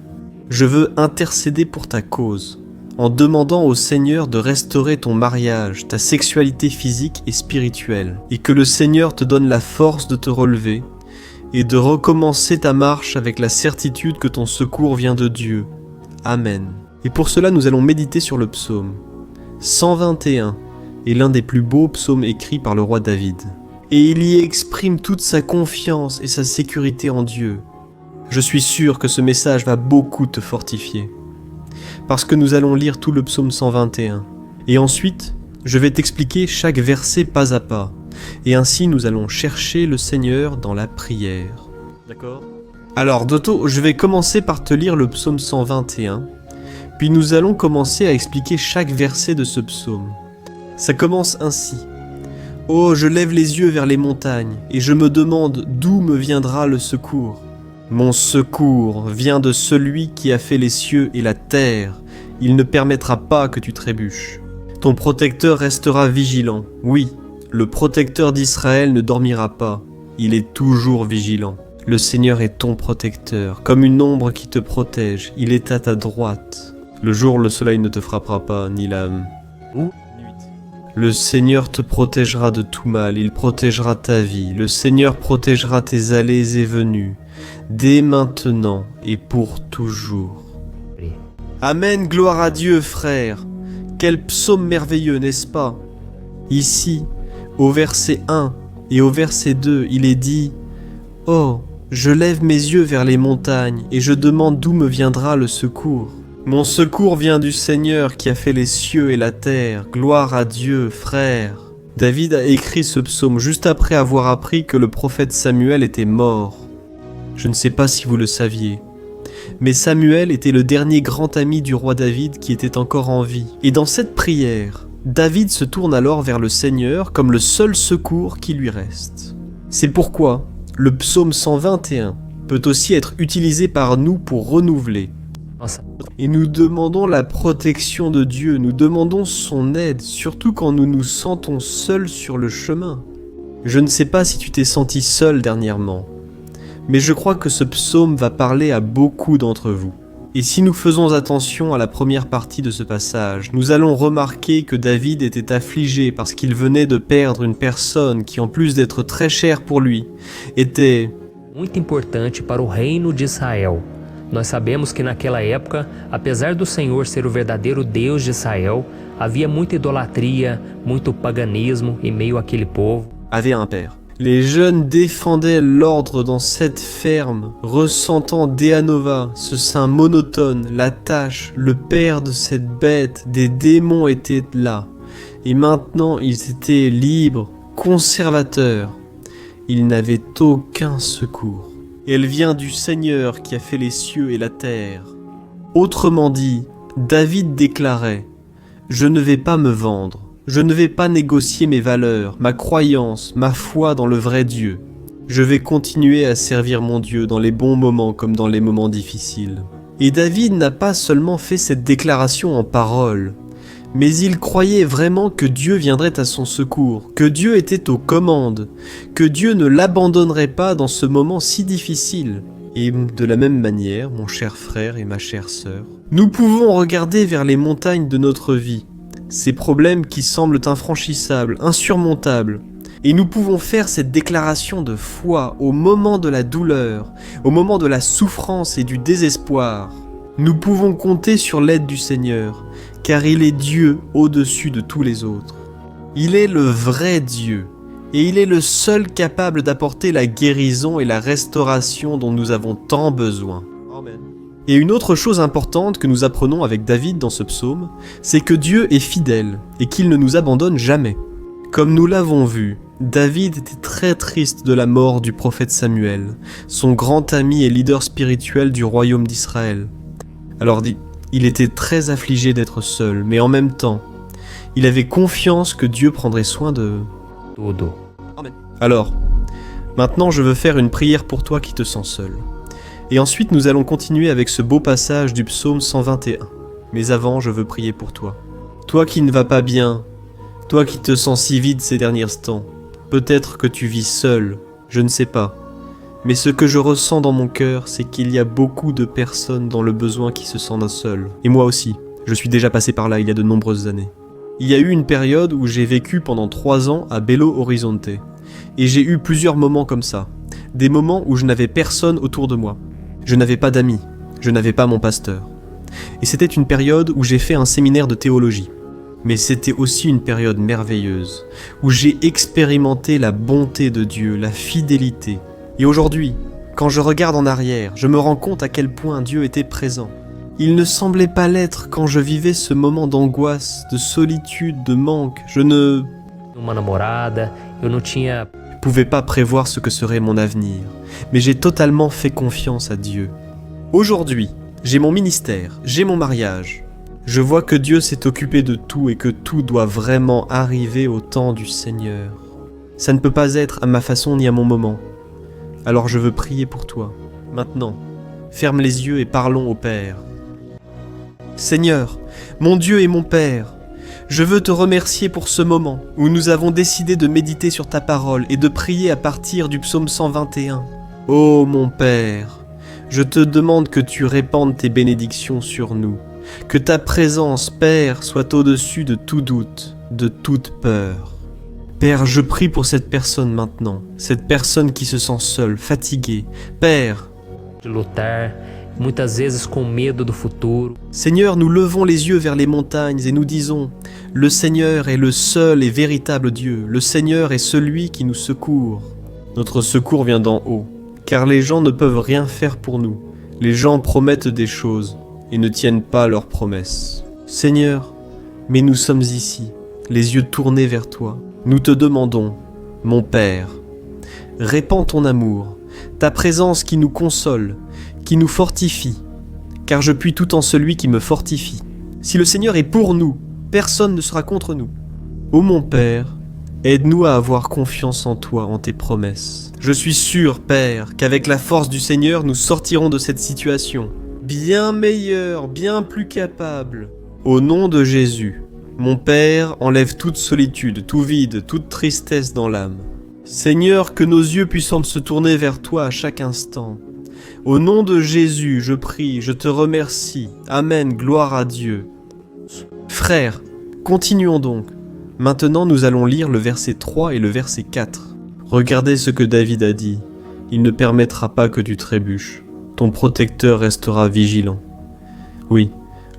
A: Je veux intercéder pour ta cause, en demandant au Seigneur de restaurer ton mariage, ta sexualité physique et spirituelle, et que le Seigneur te donne la force de te relever et de recommencer ta marche avec la certitude que ton secours vient de Dieu. Amen. Et pour cela, nous allons méditer sur le psaume 121 est l'un des plus beaux psaumes écrits par le roi David. Et il y exprime toute sa confiance et sa sécurité en Dieu. Je suis sûr que ce message va beaucoup te fortifier. Parce que nous allons lire tout le psaume 121. Et ensuite, je vais t'expliquer chaque verset pas à pas. Et ainsi, nous allons chercher le Seigneur dans la prière. D'accord ? Alors, Doto, je vais commencer par te lire le psaume 121. Puis nous allons commencer à expliquer chaque verset de ce psaume. Ça commence ainsi. « Oh, je lève les yeux vers les montagnes, et je me demande d'où me viendra le secours. Mon secours vient de celui qui a fait les cieux et la terre. Il ne permettra pas que tu trébuches. Ton protecteur restera vigilant. Oui, le protecteur d'Israël ne dormira pas. Il est toujours vigilant. Le Seigneur est ton protecteur, comme une ombre qui te protège. Il est à ta droite. Le jour, le soleil ne te frappera pas, ni la nuit. Le Seigneur te protégera de tout mal, il protégera ta vie. Le Seigneur protégera tes allées et venues, dès maintenant et pour toujours. Amen, gloire à Dieu, frère. Quel psaume merveilleux, n'est-ce pas? Ici, au verset 1 et au verset 2, il est dit « Oh, je lève mes yeux vers les montagnes et je demande d'où me viendra le secours. Mon secours vient du Seigneur qui a fait les cieux et la terre. Gloire à Dieu, frère. » David a écrit ce psaume juste après avoir appris que le prophète Samuel était mort. Je ne sais pas si vous le saviez, mais Samuel était le dernier grand ami du roi David qui était encore en vie. Et dans cette prière, David se tourne alors vers le Seigneur comme le seul secours qui lui reste. C'est pourquoi le psaume 121 peut aussi être utilisé par nous pour renouveler. Et nous demandons la protection de Dieu, nous demandons son aide, surtout quand nous nous sentons seuls sur le chemin. Je ne sais pas si tu t'es senti seul dernièrement, mais je crois que ce psaume va parler à beaucoup d'entre vous. Et si nous faisons attention à la première partie de ce passage, nous allons remarquer que David était affligé parce qu'il venait de perdre une personne qui, en plus d'être très chère pour lui, était
B: muito importante para o reino d'Israel. Nós sabemos que naquela época, apesar do Senhor ser o verdadeiro Deus de Israel, havia muita idolatria, muito paganismo em meio àquele povo.
A: avait un père. Les jeunes défendaient l'ordre dans cette ferme, ressentant Déanova, ce sein monotone, la tâche, le père de cette bête, des démons étaient là. Et maintenant ils étaient libres, conservateurs. Ils n'avaient aucun secours. Elle vient du Seigneur qui a fait les cieux et la terre. Autrement dit, David déclarait « Je ne vais pas me vendre. Je ne vais pas négocier mes valeurs, ma croyance, ma foi dans le vrai Dieu. Je vais continuer à servir mon Dieu dans les bons moments comme dans les moments difficiles. » Et David n'a pas seulement fait cette déclaration en paroles, mais il croyait vraiment que Dieu viendrait à son secours, que Dieu était aux commandes, que Dieu ne l'abandonnerait pas dans ce moment si difficile. Et de la même manière, mon cher frère et ma chère sœur, nous pouvons regarder vers les montagnes de notre vie, ces problèmes qui semblent infranchissables, insurmontables. Et nous pouvons faire cette déclaration de foi au moment de la douleur, au moment de la souffrance et du désespoir. Nous pouvons compter sur l'aide du Seigneur, car il est Dieu au-dessus de tous les autres. Il est le vrai Dieu, et il est le seul capable d'apporter la guérison et la restauration dont nous avons tant besoin. Amen. Et une autre chose importante que nous apprenons avec David dans ce psaume, c'est que Dieu est fidèle et qu'il ne nous abandonne jamais. Comme nous l'avons vu, David était très triste de la mort du prophète Samuel, son grand ami et leader spirituel du royaume d'Israël. Alors il était très affligé d'être seul, mais en même temps, il avait confiance que Dieu prendrait soin de...
B: Tudo.
A: Alors, maintenant je veux faire une prière pour toi qui te sens seul. Et ensuite nous allons continuer avec ce beau passage du psaume 121. Mais avant, je veux prier pour toi. Toi qui ne vas pas bien, toi qui te sens si vide ces derniers temps, peut-être que tu vis seul, je ne sais pas. Mais ce que je ressens dans mon cœur, c'est qu'il y a beaucoup de personnes dans le besoin qui se sentent seules. Et moi aussi, je suis déjà passé par là il y a de nombreuses années. Il y a eu une période où j'ai vécu pendant 3 ans à Belo Horizonte. Et j'ai eu plusieurs moments comme ça. Des moments où je n'avais personne autour de moi. Je n'avais pas d'amis, je n'avais pas mon pasteur. Et c'était une période où j'ai fait un séminaire de théologie. Mais c'était aussi une période merveilleuse, où j'ai expérimenté la bonté de Dieu, la fidélité. Et aujourd'hui, quand je regarde en arrière, je me rends compte à quel point Dieu était présent. Il ne semblait pas l'être quand je vivais ce moment d'angoisse, de solitude, de manque. Je ne
B: Uma namorada, eu não tinha
A: pouvais pas prévoir ce que serait mon avenir, mais j'ai totalement fait confiance à Dieu. Aujourd'hui, j'ai mon ministère, j'ai mon mariage. Je vois que Dieu s'est occupé de tout et que tout doit vraiment arriver au temps du Seigneur. Ça ne peut pas être à ma façon ni à mon moment. Alors je veux prier pour toi. Maintenant, ferme les yeux et parlons au Père. Seigneur, mon Dieu et mon Père, je veux te remercier pour ce moment où nous avons décidé de méditer sur ta parole et de prier à partir du psaume 121. Ô mon Père, je te demande que tu répandes tes bénédictions sur nous, que ta présence, Père, soit au-dessus de tout doute, de toute peur. Père, je prie pour cette personne maintenant, cette personne qui se sent seule, fatiguée. Père,
B: de lutar, muitas vezes com medo do futuro.
A: Seigneur, nous levons les yeux vers les montagnes et nous disons, le Seigneur est le seul et véritable Dieu, le Seigneur est celui qui nous secourt. Notre secours vient d'en haut, car les gens ne peuvent rien faire pour nous. Les gens promettent des choses et ne tiennent pas leurs promesses. Seigneur, mais nous sommes ici, les yeux tournés vers toi. Nous te demandons, mon Père, répands ton amour, ta présence qui nous console, qui nous fortifie, car je puis tout en celui qui me fortifie. Si le Seigneur est pour nous, personne ne sera contre nous. Ô mon Père, aide-nous à avoir confiance en toi, en tes promesses. Je suis sûr, Père, qu'avec la force du Seigneur, nous sortirons de cette situation, bien meilleure, bien plus capable. Au nom de Jésus, mon Père, enlève toute solitude, tout vide, toute tristesse dans l'âme. Seigneur, que nos yeux puissent se tourner vers toi à chaque instant. Au nom de Jésus, je prie, je te remercie. Amen, gloire à Dieu. Frères, continuons donc. Maintenant, nous allons lire le verset 3 et le verset 4. Regardez ce que David a dit. Il ne permettra pas que tu trébuches. Ton protecteur restera vigilant. Oui,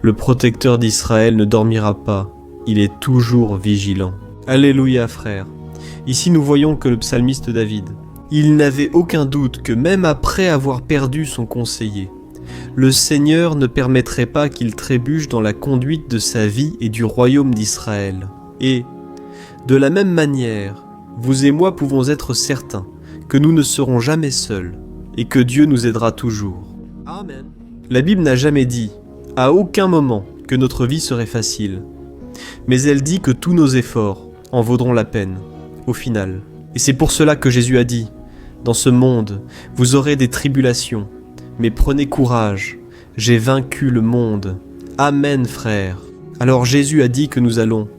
A: le protecteur d'Israël ne dormira pas. Il est toujours vigilant. Alléluia, frères. Ici, nous voyons que le psalmiste David, il n'avait aucun doute que même après avoir perdu son conseiller, le Seigneur ne permettrait pas qu'il trébuche dans la conduite de sa vie et du royaume d'Israël. Et, de la même manière, vous et moi pouvons être certains que nous ne serons jamais seuls et que Dieu nous aidera toujours. Amen. La Bible n'a jamais dit, à aucun moment, que notre vie serait facile. Mais elle dit que tous nos efforts en vaudront la peine, au final. Et c'est pour cela que Jésus a dit, dans ce monde, vous aurez des tribulations, mais prenez courage, j'ai vaincu le monde. Amen, frères. Alors Jésus a dit que nous allons,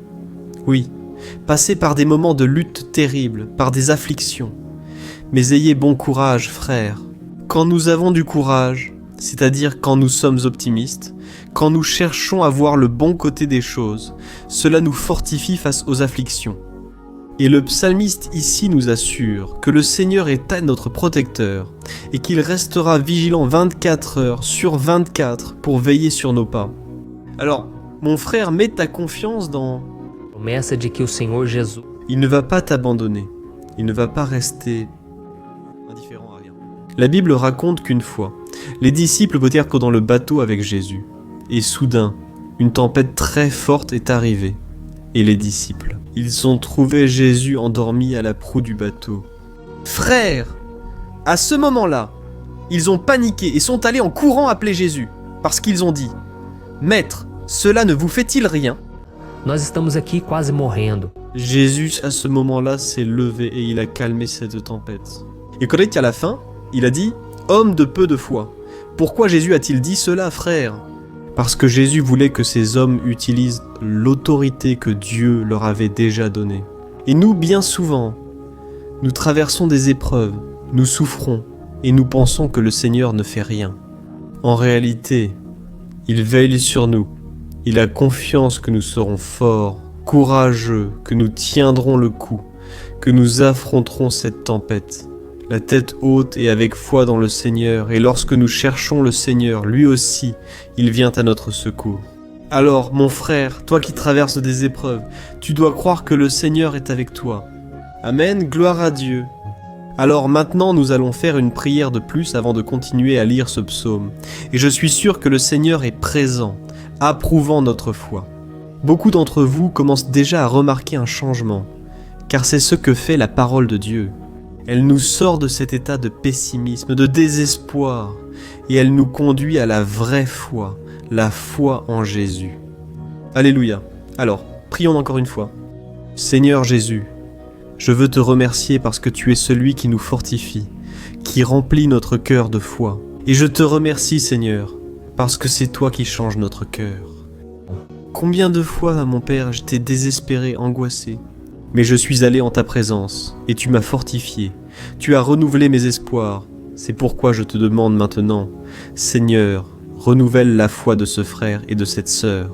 A: oui, passer par des moments de lutte terribles, par des afflictions. Mais ayez bon courage, frères. Quand nous avons du courage, c'est-à-dire quand nous sommes optimistes, quand nous cherchons à voir le bon côté des choses, cela nous fortifie face aux afflictions. Et le psalmiste ici nous assure que le Seigneur est notre protecteur et qu'il restera vigilant 24 heures sur 24 pour veiller sur nos pas. Alors, mon frère, mets ta confiance dans...
B: Promessa de que o Senhor Jesus
A: Il ne va pas t'abandonner, il ne va pas rester indifférent à rien. La Bible raconte qu'une fois, Les disciples étaient dans le bateau avec Jésus. Et soudain, une tempête très forte est arrivée. Et les disciples, ils ont trouvé Jésus endormi à la proue du bateau. Frères, à ce moment-là, ils ont paniqué et sont allés en courant appeler Jésus, parce qu'ils ont dit « Maître, cela ne vous fait-il rien ?»
B: Nós estamos aqui quase morrendo.
A: Jésus, à ce moment-là, s'est levé et il a calmé cette tempête. Et quand il est à la fin, il a dit « Homme de peu de foi, pourquoi Jésus a-t-il dit cela, frère ?» Parce que Jésus voulait que ces hommes utilisent l'autorité que Dieu leur avait déjà donnée. Et nous, bien souvent, nous traversons des épreuves, nous souffrons, et nous pensons que le Seigneur ne fait rien. En réalité, il veille sur nous. Il a confiance que nous serons forts, courageux, que nous tiendrons le coup, que nous affronterons cette tempête. La tête haute et avec foi dans le Seigneur, et lorsque nous cherchons le Seigneur, lui aussi, il vient à notre secours. Alors, mon frère, toi qui traverses des épreuves, tu dois croire que le Seigneur est avec toi. Amen, gloire à Dieu. Alors maintenant, nous allons faire une prière de plus avant de continuer à lire ce psaume. Et je suis sûr que le Seigneur est présent, approuvant notre foi. Beaucoup d'entre vous commencent déjà à remarquer un changement, car c'est ce que fait la parole de Dieu. Elle nous sort de cet état de pessimisme, de désespoir, et elle nous conduit à la vraie foi, la foi en Jésus. Alléluia. Alors, prions encore une fois. Seigneur Jésus, je veux te remercier parce que tu es celui qui nous fortifie, qui remplit notre cœur de foi. Et je te remercie, Seigneur, parce que c'est toi qui changes notre cœur. Combien de fois, mon Père, j'étais désespéré, angoissé, mais je suis allé en ta présence, et tu m'as fortifié. Tu as renouvelé mes espoirs. C'est pourquoi je te demande maintenant, Seigneur, renouvelle la foi de ce frère et de cette sœur.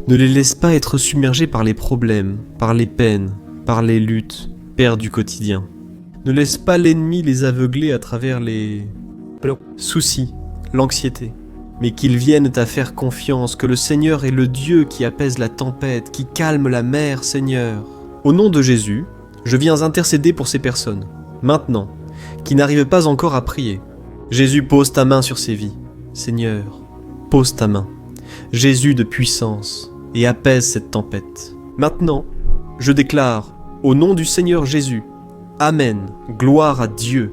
A: Ne les laisse pas être submergés par les problèmes, par les peines, par les luttes, Père du quotidien. Ne laisse pas l'ennemi les aveugler à travers les soucis, l'anxiété, mais qu'ils viennent à faire confiance que le Seigneur est le Dieu qui apaise la tempête, qui calme la mer, Seigneur. Au nom de Jésus, je viens intercéder pour ces personnes, maintenant, qui n'arrivent pas encore à prier. Jésus, pose ta main sur ces vies. Seigneur, pose ta main. Jésus de puissance, et apaise cette tempête. Maintenant, je déclare, au nom du Seigneur Jésus, Amen, gloire à Dieu.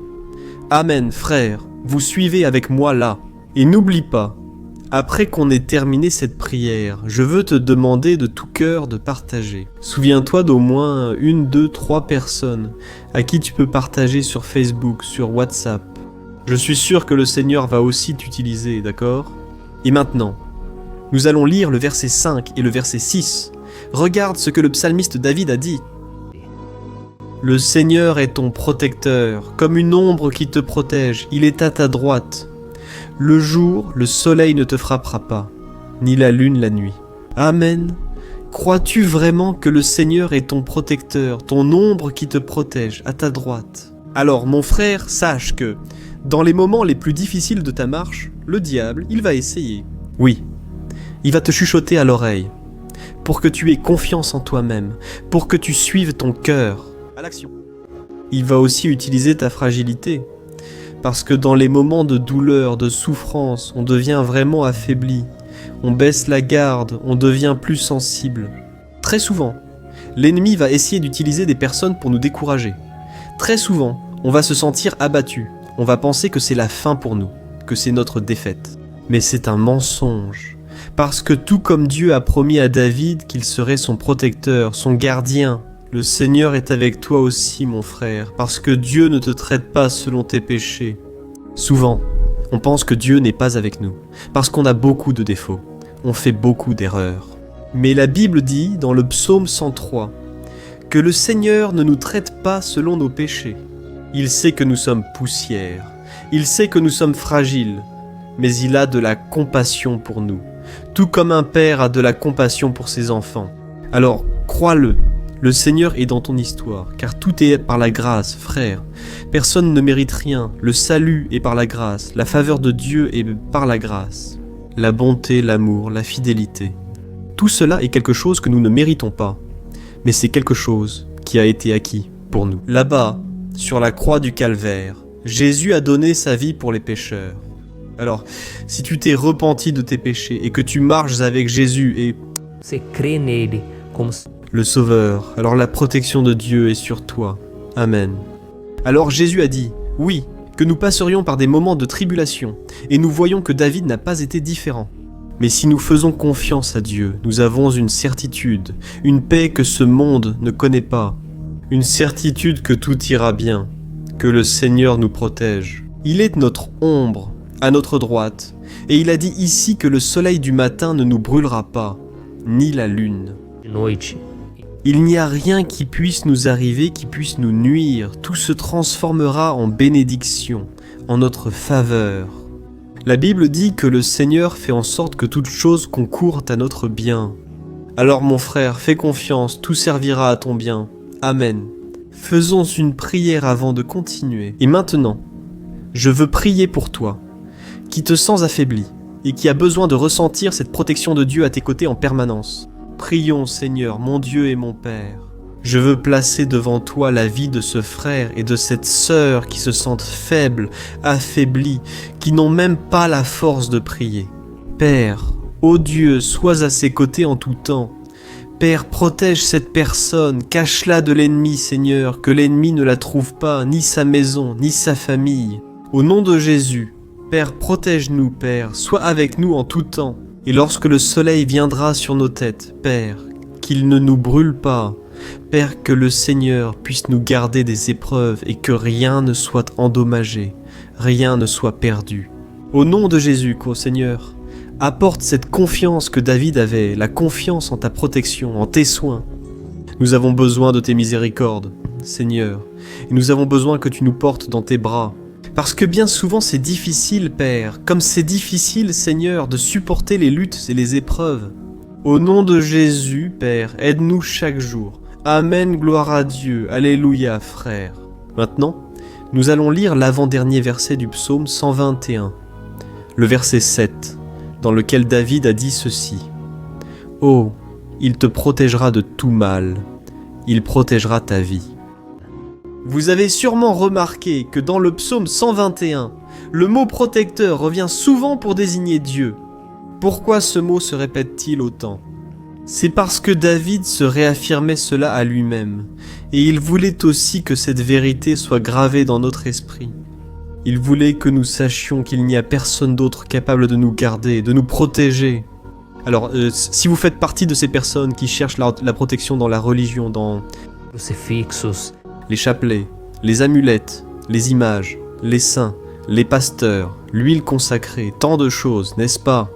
A: Amen, frère, vous suivez avec moi là. Et n'oublie pas, après qu'on ait terminé cette prière, je veux te demander de tout cœur de partager. Souviens-toi d'au moins 1, 2, 3 personnes à qui tu peux partager sur Facebook, sur WhatsApp. Je suis sûr que le Seigneur va aussi t'utiliser, d'accord ? Et maintenant, nous allons lire le verset 5 et le verset 6. Regarde ce que le psalmiste David a dit. Le Seigneur est ton protecteur, comme une ombre qui te protège, il est à ta droite. Le jour, le soleil ne te frappera pas, ni la lune la nuit. Amen. Crois-tu vraiment que le Seigneur est ton protecteur, ton ombre qui te protège, à ta droite ? Alors, mon frère, sache que, dans les moments les plus difficiles de ta marche, le diable, il va essayer. Oui, il va te chuchoter à l'oreille, pour que tu aies confiance en toi-même, pour que tu suives ton cœur. À l'action. Il va aussi utiliser ta fragilité, parce que dans les moments de douleur, de souffrance, on devient vraiment affaibli, on baisse la garde, on devient plus sensible. Très souvent, l'ennemi va essayer d'utiliser des personnes pour nous décourager. Très souvent, on va se sentir abattu, on va penser que c'est la fin pour nous, que c'est notre défaite. Mais c'est un mensonge, parce que tout comme Dieu a promis à David qu'il serait son protecteur, son gardien, le Seigneur est avec toi aussi, mon frère, parce que Dieu ne te traite pas selon tes péchés. Souvent, on pense que Dieu n'est pas avec nous, parce qu'on a beaucoup de défauts, on fait beaucoup d'erreurs. Mais la Bible dit, dans le psaume 103, que le Seigneur ne nous traite pas selon nos péchés. Il sait que nous sommes poussière, il sait que nous sommes fragiles, mais il a de la compassion pour nous, tout comme un père a de la compassion pour ses enfants. Alors, crois-le. Le Seigneur est dans ton histoire, car tout est par la grâce, frère. Personne ne mérite rien, le salut est par la grâce, la faveur de Dieu est par la grâce. La bonté, l'amour, la fidélité. Tout cela est quelque chose que nous ne méritons pas, mais c'est quelque chose qui a été acquis pour nous. Là-bas, sur la croix du calvaire, Jésus a donné sa vie pour les pécheurs. Alors, si tu t'es repenti de tes péchés et que tu marches avec Jésus et
B: você crê nele como
A: le Sauveur, alors la protection de Dieu est sur toi. Amen. Alors Jésus a dit, oui, que nous passerions par des moments de tribulation, et nous voyons que David n'a pas été différent. Mais si nous faisons confiance à Dieu, nous avons une certitude, une paix que ce monde ne connaît pas, une certitude que tout ira bien, que le Seigneur nous protège. Il est notre ombre, à notre droite, et il a dit ici que le soleil du matin ne nous brûlera pas, ni la lune.
B: de noite.
A: Il n'y a rien qui puisse nous arriver, qui puisse nous nuire. Tout se transformera en bénédiction, en notre faveur. La Bible dit que le Seigneur fait en sorte que toute chose concourt à notre bien. Alors mon frère, fais confiance, tout servira à ton bien. Amen. Faisons une prière avant de continuer. Et maintenant, je veux prier pour toi, qui te sens affaibli et qui a besoin de ressentir cette protection de Dieu à tes côtés en permanence. Prions, Seigneur, mon Dieu et mon Père. Je veux placer devant toi la vie de ce frère et de cette sœur qui se sentent faibles, affaiblis, qui n'ont même pas la force de prier. Père, ô Dieu, sois à ses côtés en tout temps. Père, protège cette personne, cache-la de l'ennemi, Seigneur, que l'ennemi ne la trouve pas, ni sa maison, ni sa famille. Au nom de Jésus, Père, protège-nous, Père, sois avec nous en tout temps. Et lorsque le soleil viendra sur nos têtes, Père, qu'il ne nous brûle pas. Père, que le Seigneur puisse nous garder des épreuves et que rien ne soit endommagé, rien ne soit perdu. Au nom de Jésus, ô Seigneur, apporte cette confiance que David avait, la confiance en ta protection, en tes soins. Nous avons besoin de tes miséricordes, Seigneur, et nous avons besoin que tu nous portes dans tes bras. Parce que bien souvent c'est difficile, Père, comme c'est difficile, Seigneur, de supporter les luttes et les épreuves. Au nom de Jésus, Père, aide-nous chaque jour. Amen, gloire à Dieu, alléluia, frère. Maintenant, nous allons lire l'avant-dernier verset du psaume 121, le verset 7, dans lequel David a dit ceci. « Oh, il te protégera de tout mal, il protégera ta vie. » Vous avez sûrement remarqué que dans le psaume 121, le mot protecteur revient souvent pour désigner Dieu. Pourquoi ce mot se répète-t-il autant ? C'est parce que David se réaffirmait cela à lui-même, et il voulait aussi que cette vérité soit gravée dans notre esprit. Il voulait que nous sachions qu'il n'y a personne d'autre capable de nous garder, de nous protéger. Alors, si vous faites partie de ces personnes qui cherchent la protection dans la religion, dans
B: Crucifixos,
A: les chapelets, les amulettes, les images, les saints, les pasteurs, l'huile consacrée, tant de choses, n'est-ce pas ?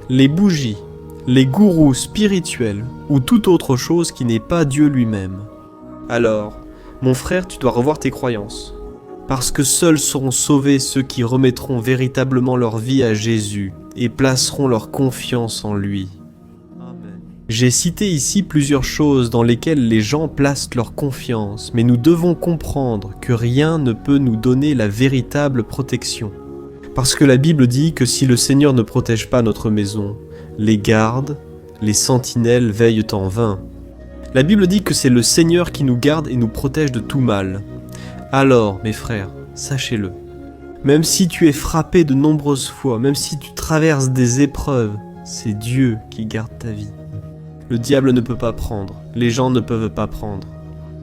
A: Les bougies, les gourous spirituels ou toute autre chose qui n'est pas Dieu lui-même. Alors, mon frère, tu dois revoir tes croyances. Parce que seuls seront sauvés ceux qui remettront véritablement leur vie à Jésus et placeront leur confiance en lui. J'ai cité ici plusieurs choses dans lesquelles les gens placent leur confiance, mais nous devons comprendre que rien ne peut nous donner la véritable protection. Parce que la Bible dit que si le Seigneur ne protège pas notre maison, les gardes, les sentinelles veillent en vain. La Bible dit que c'est le Seigneur qui nous garde et nous protège de tout mal. Alors, mes frères, sachez-le, même si tu es frappé de nombreuses fois, même si tu traverses des épreuves, c'est Dieu qui garde ta vie. Le diable ne peut pas prendre, les gens ne peuvent pas prendre.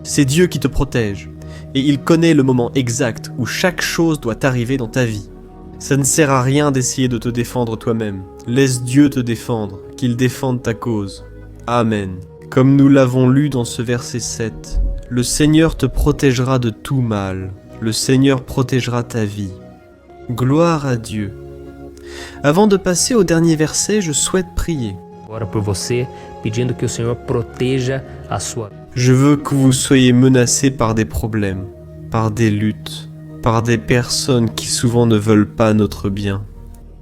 A: C'est Dieu qui te protège, et il connaît le moment exact où chaque chose doit arriver dans ta vie. Ça ne sert à rien d'essayer de te défendre toi-même. Laisse Dieu te défendre, qu'il défende ta cause. Amen. Comme nous l'avons lu dans ce verset 7, le Seigneur te protégera de tout mal. Le Seigneur protégera ta vie. Gloire à Dieu. Avant de passer au dernier verset, je souhaite prier.
B: agora por você, pedindo que o Senhor proteja a sua.
A: Je veux que vous soyez menacés par des problèmes, par des luttes, par des personnes qui souvent ne veulent pas notre bien.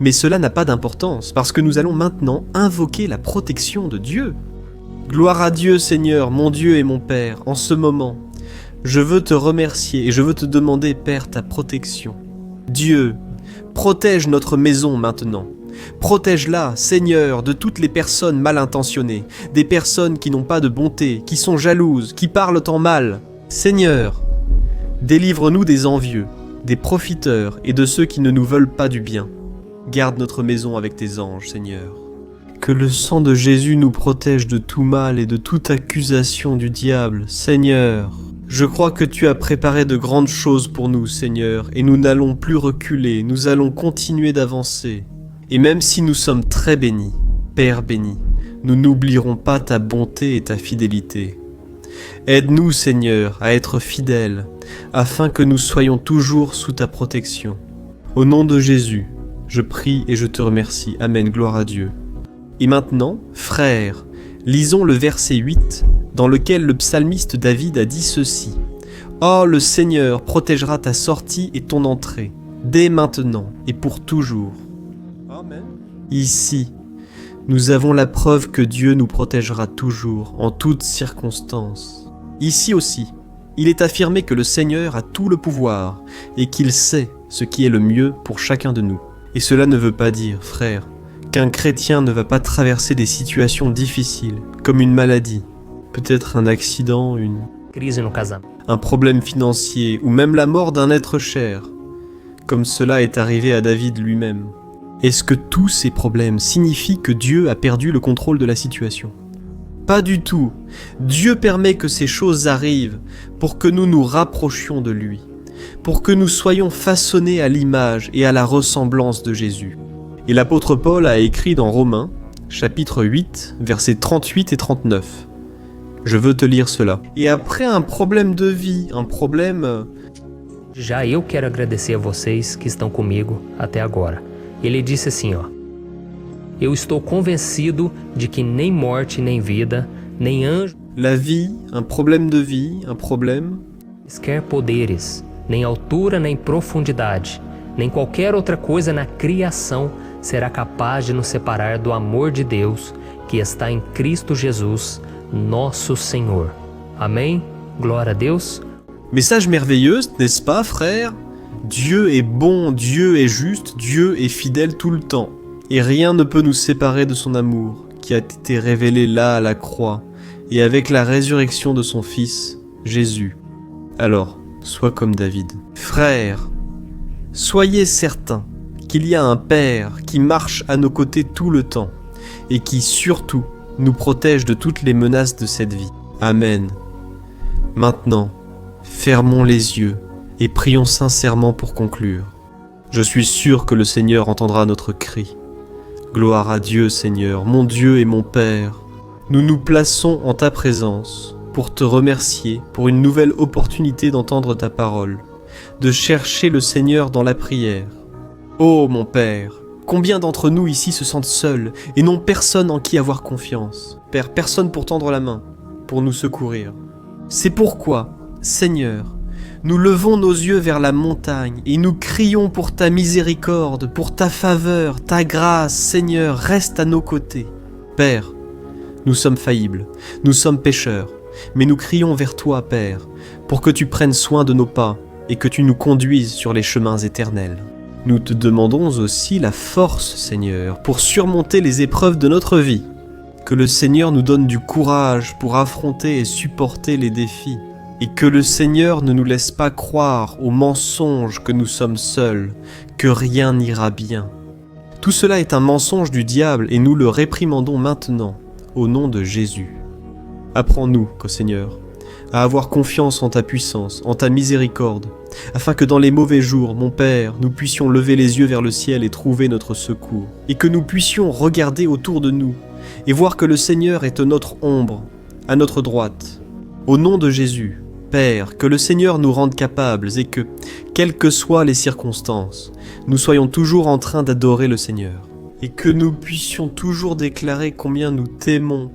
A: Mais cela n'a pas d'importance, parce que nous allons maintenant invoquer la protection de Dieu. Gloire à Dieu, Seigneur, mon Dieu et mon Père, en ce moment. Je veux te remercier et je veux te demander, Père, ta protection. Dieu, protège notre maison maintenant. Protège-la, Seigneur, de toutes les personnes mal intentionnées, des personnes qui n'ont pas de bonté, qui sont jalouses, qui parlent en mal. Seigneur, délivre-nous des envieux, des profiteurs et de ceux qui ne nous veulent pas du bien. Garde notre maison avec tes anges, Seigneur. Que le sang de Jésus nous protège de tout mal et de toute accusation du diable, Seigneur. Je crois que tu as préparé de grandes choses pour nous, Seigneur, et nous n'allons plus reculer, nous allons continuer d'avancer. Et même si nous sommes très bénis, Père béni, nous n'oublierons pas ta bonté et ta fidélité. Aide-nous, Seigneur, à être fidèles, afin que nous soyons toujours sous ta protection. Au nom de Jésus, je prie et je te remercie. Amen, gloire à Dieu. Et maintenant, frères, lisons le verset 8, dans lequel le psalmiste David a dit ceci. « Oh, le Seigneur protégera ta sortie et ton entrée, dès maintenant et pour toujours. » Amen. Ici, nous avons la preuve que Dieu nous protégera toujours, en toutes circonstances. Ici aussi, il est affirmé que le Seigneur a tout le pouvoir et qu'il sait ce qui est le mieux pour chacun de nous. Et cela ne veut pas dire, frère, qu'un chrétien ne va pas traverser des situations difficiles, comme une maladie, peut-être un accident, un problème financier, ou même la mort d'un être cher, comme cela est arrivé à David lui-même. Est-ce que tous ces problèmes signifient que Dieu a perdu le contrôle de la situation ? Pas du tout. Dieu permet que ces choses arrivent pour que nous nous rapprochions de lui, pour que nous soyons façonnés à l'image et à la ressemblance de Jésus. Et l'apôtre Paul a écrit dans Romains, chapitre 8, versets 38 et 39. Je veux te lire cela. Et après un problème de vie, un problème...
B: Já eu quero agradecer a vocês que estão comigo até agora. Ele disse assim, ó. Eu estou convencido de que nem morte, nem vida, nem anjo...
A: La vie, un problème de vie, un problème...
B: Quer poderes, nem altura, nem profundidade, nem qualquer outra coisa na criação será capaz de nos separar do amor de Deus que está em Cristo Jesus, nosso Senhor. Amém? Glória a Deus.
A: Message merveilleux, n'est-ce pas, frère? Dieu est bon, Dieu est juste, Dieu est fidèle tout le temps. Et rien ne peut nous séparer de son amour, qui a été révélé là à la croix, et avec la résurrection de son Fils, Jésus. Alors, sois comme David. Frères, soyez certains qu'il y a un Père qui marche à nos côtés tout le temps, et qui surtout nous protège de toutes les menaces de cette vie. Amen. Maintenant, fermons les yeux et prions sincèrement pour conclure. Je suis sûr que le Seigneur entendra notre cri. Gloire à Dieu, Seigneur, mon Dieu et mon Père. Nous nous plaçons en ta présence pour te remercier pour une nouvelle opportunité d'entendre ta parole, de chercher le Seigneur dans la prière. Ô mon Père, combien d'entre nous ici se sentent seuls et n'ont personne en qui avoir confiance. Père, personne pour tendre la main, pour nous secourir. C'est pourquoi, Seigneur, nous levons nos yeux vers la montagne et nous crions pour ta miséricorde, pour ta faveur, ta grâce, Seigneur, reste à nos côtés. Père, nous sommes faillibles, nous sommes pécheurs, mais nous crions vers toi, Père, pour que tu prennes soin de nos pas et que tu nous conduises sur les chemins éternels. Nous te demandons aussi la force, Seigneur, pour surmonter les épreuves de notre vie. Que le Seigneur nous donne du courage pour affronter et supporter les défis. Et que le Seigneur ne nous laisse pas croire aux mensonges que nous sommes seuls, que rien n'ira bien. Tout cela est un mensonge du diable et nous le réprimandons maintenant, au nom de Jésus. Apprends-nous, Seigneur, à avoir confiance en ta puissance, en ta miséricorde, afin que dans les mauvais jours, mon Père, nous puissions lever les yeux vers le ciel et trouver notre secours, et que nous puissions regarder autour de nous et voir que le Seigneur est notre ombre, à notre droite. Au nom de Jésus, Père, que le Seigneur nous rende capables et que, quelles que soient les circonstances, nous soyons toujours en train d'adorer le Seigneur et que nous puissions toujours déclarer combien nous t'aimons.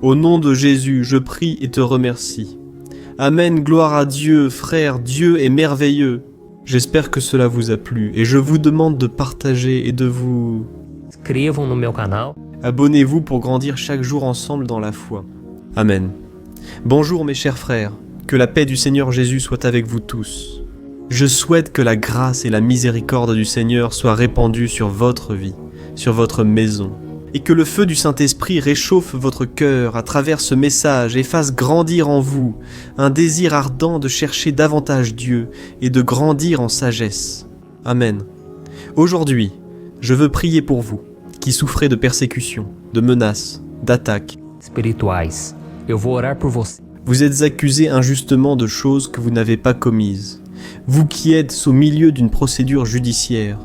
A: Au nom de Jésus, je prie et te remercie. Amen, gloire à Dieu, frère, Dieu est merveilleux. J'espère que cela vous a plu et je vous demande de partager et de vous...
B: Inscrevam no meu canal.
A: Abonnez-vous pour grandir chaque jour ensemble dans la foi. Amen. Bonjour mes chers frères, que la paix du Seigneur Jésus soit avec vous tous. Je souhaite que la grâce et la miséricorde du Seigneur soient répandues sur votre vie, sur votre maison, et que le feu du Saint-Esprit réchauffe votre cœur à travers ce message et fasse grandir en vous un désir ardent de chercher davantage Dieu et de grandir en sagesse. Amen. Aujourd'hui, Je veux prier pour vous, qui souffrez de persécutions, de menaces, d'attaques.
B: espirituais. Eu vou orar por você.
A: Vous êtes accusés injustement de choses que vous n'avez pas commises. Vous qui êtes au milieu d'une procédure judiciaire.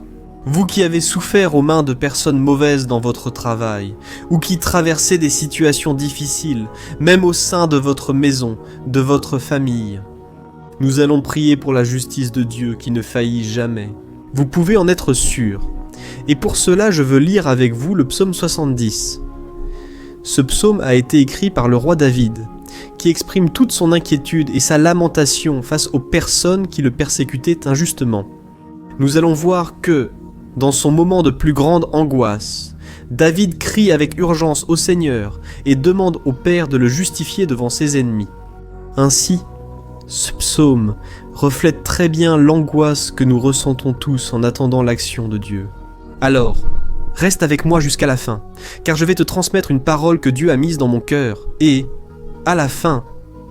A: Vous qui avez souffert aux mains de personnes mauvaises dans votre travail, ou qui traversez des situations difficiles, même au sein de votre maison, de votre famille. Nous allons prier pour la justice de Dieu qui ne faillit jamais. Vous pouvez en être sûr. Et pour cela, je veux lire avec vous le psaume 70. Ce psaume a été écrit par le roi David, qui exprime toute son inquiétude et sa lamentation face aux personnes qui le persécutaient injustement. Nous allons voir que, dans son moment de plus grande angoisse, David crie avec urgence au Seigneur et demande au Père de le justifier devant ses ennemis. Ainsi, ce psaume reflète très bien l'angoisse que nous ressentons tous en attendant l'action de Dieu. Alors, reste avec moi jusqu'à la fin, car je vais te transmettre une parole que Dieu a mise dans mon cœur, et, à la fin,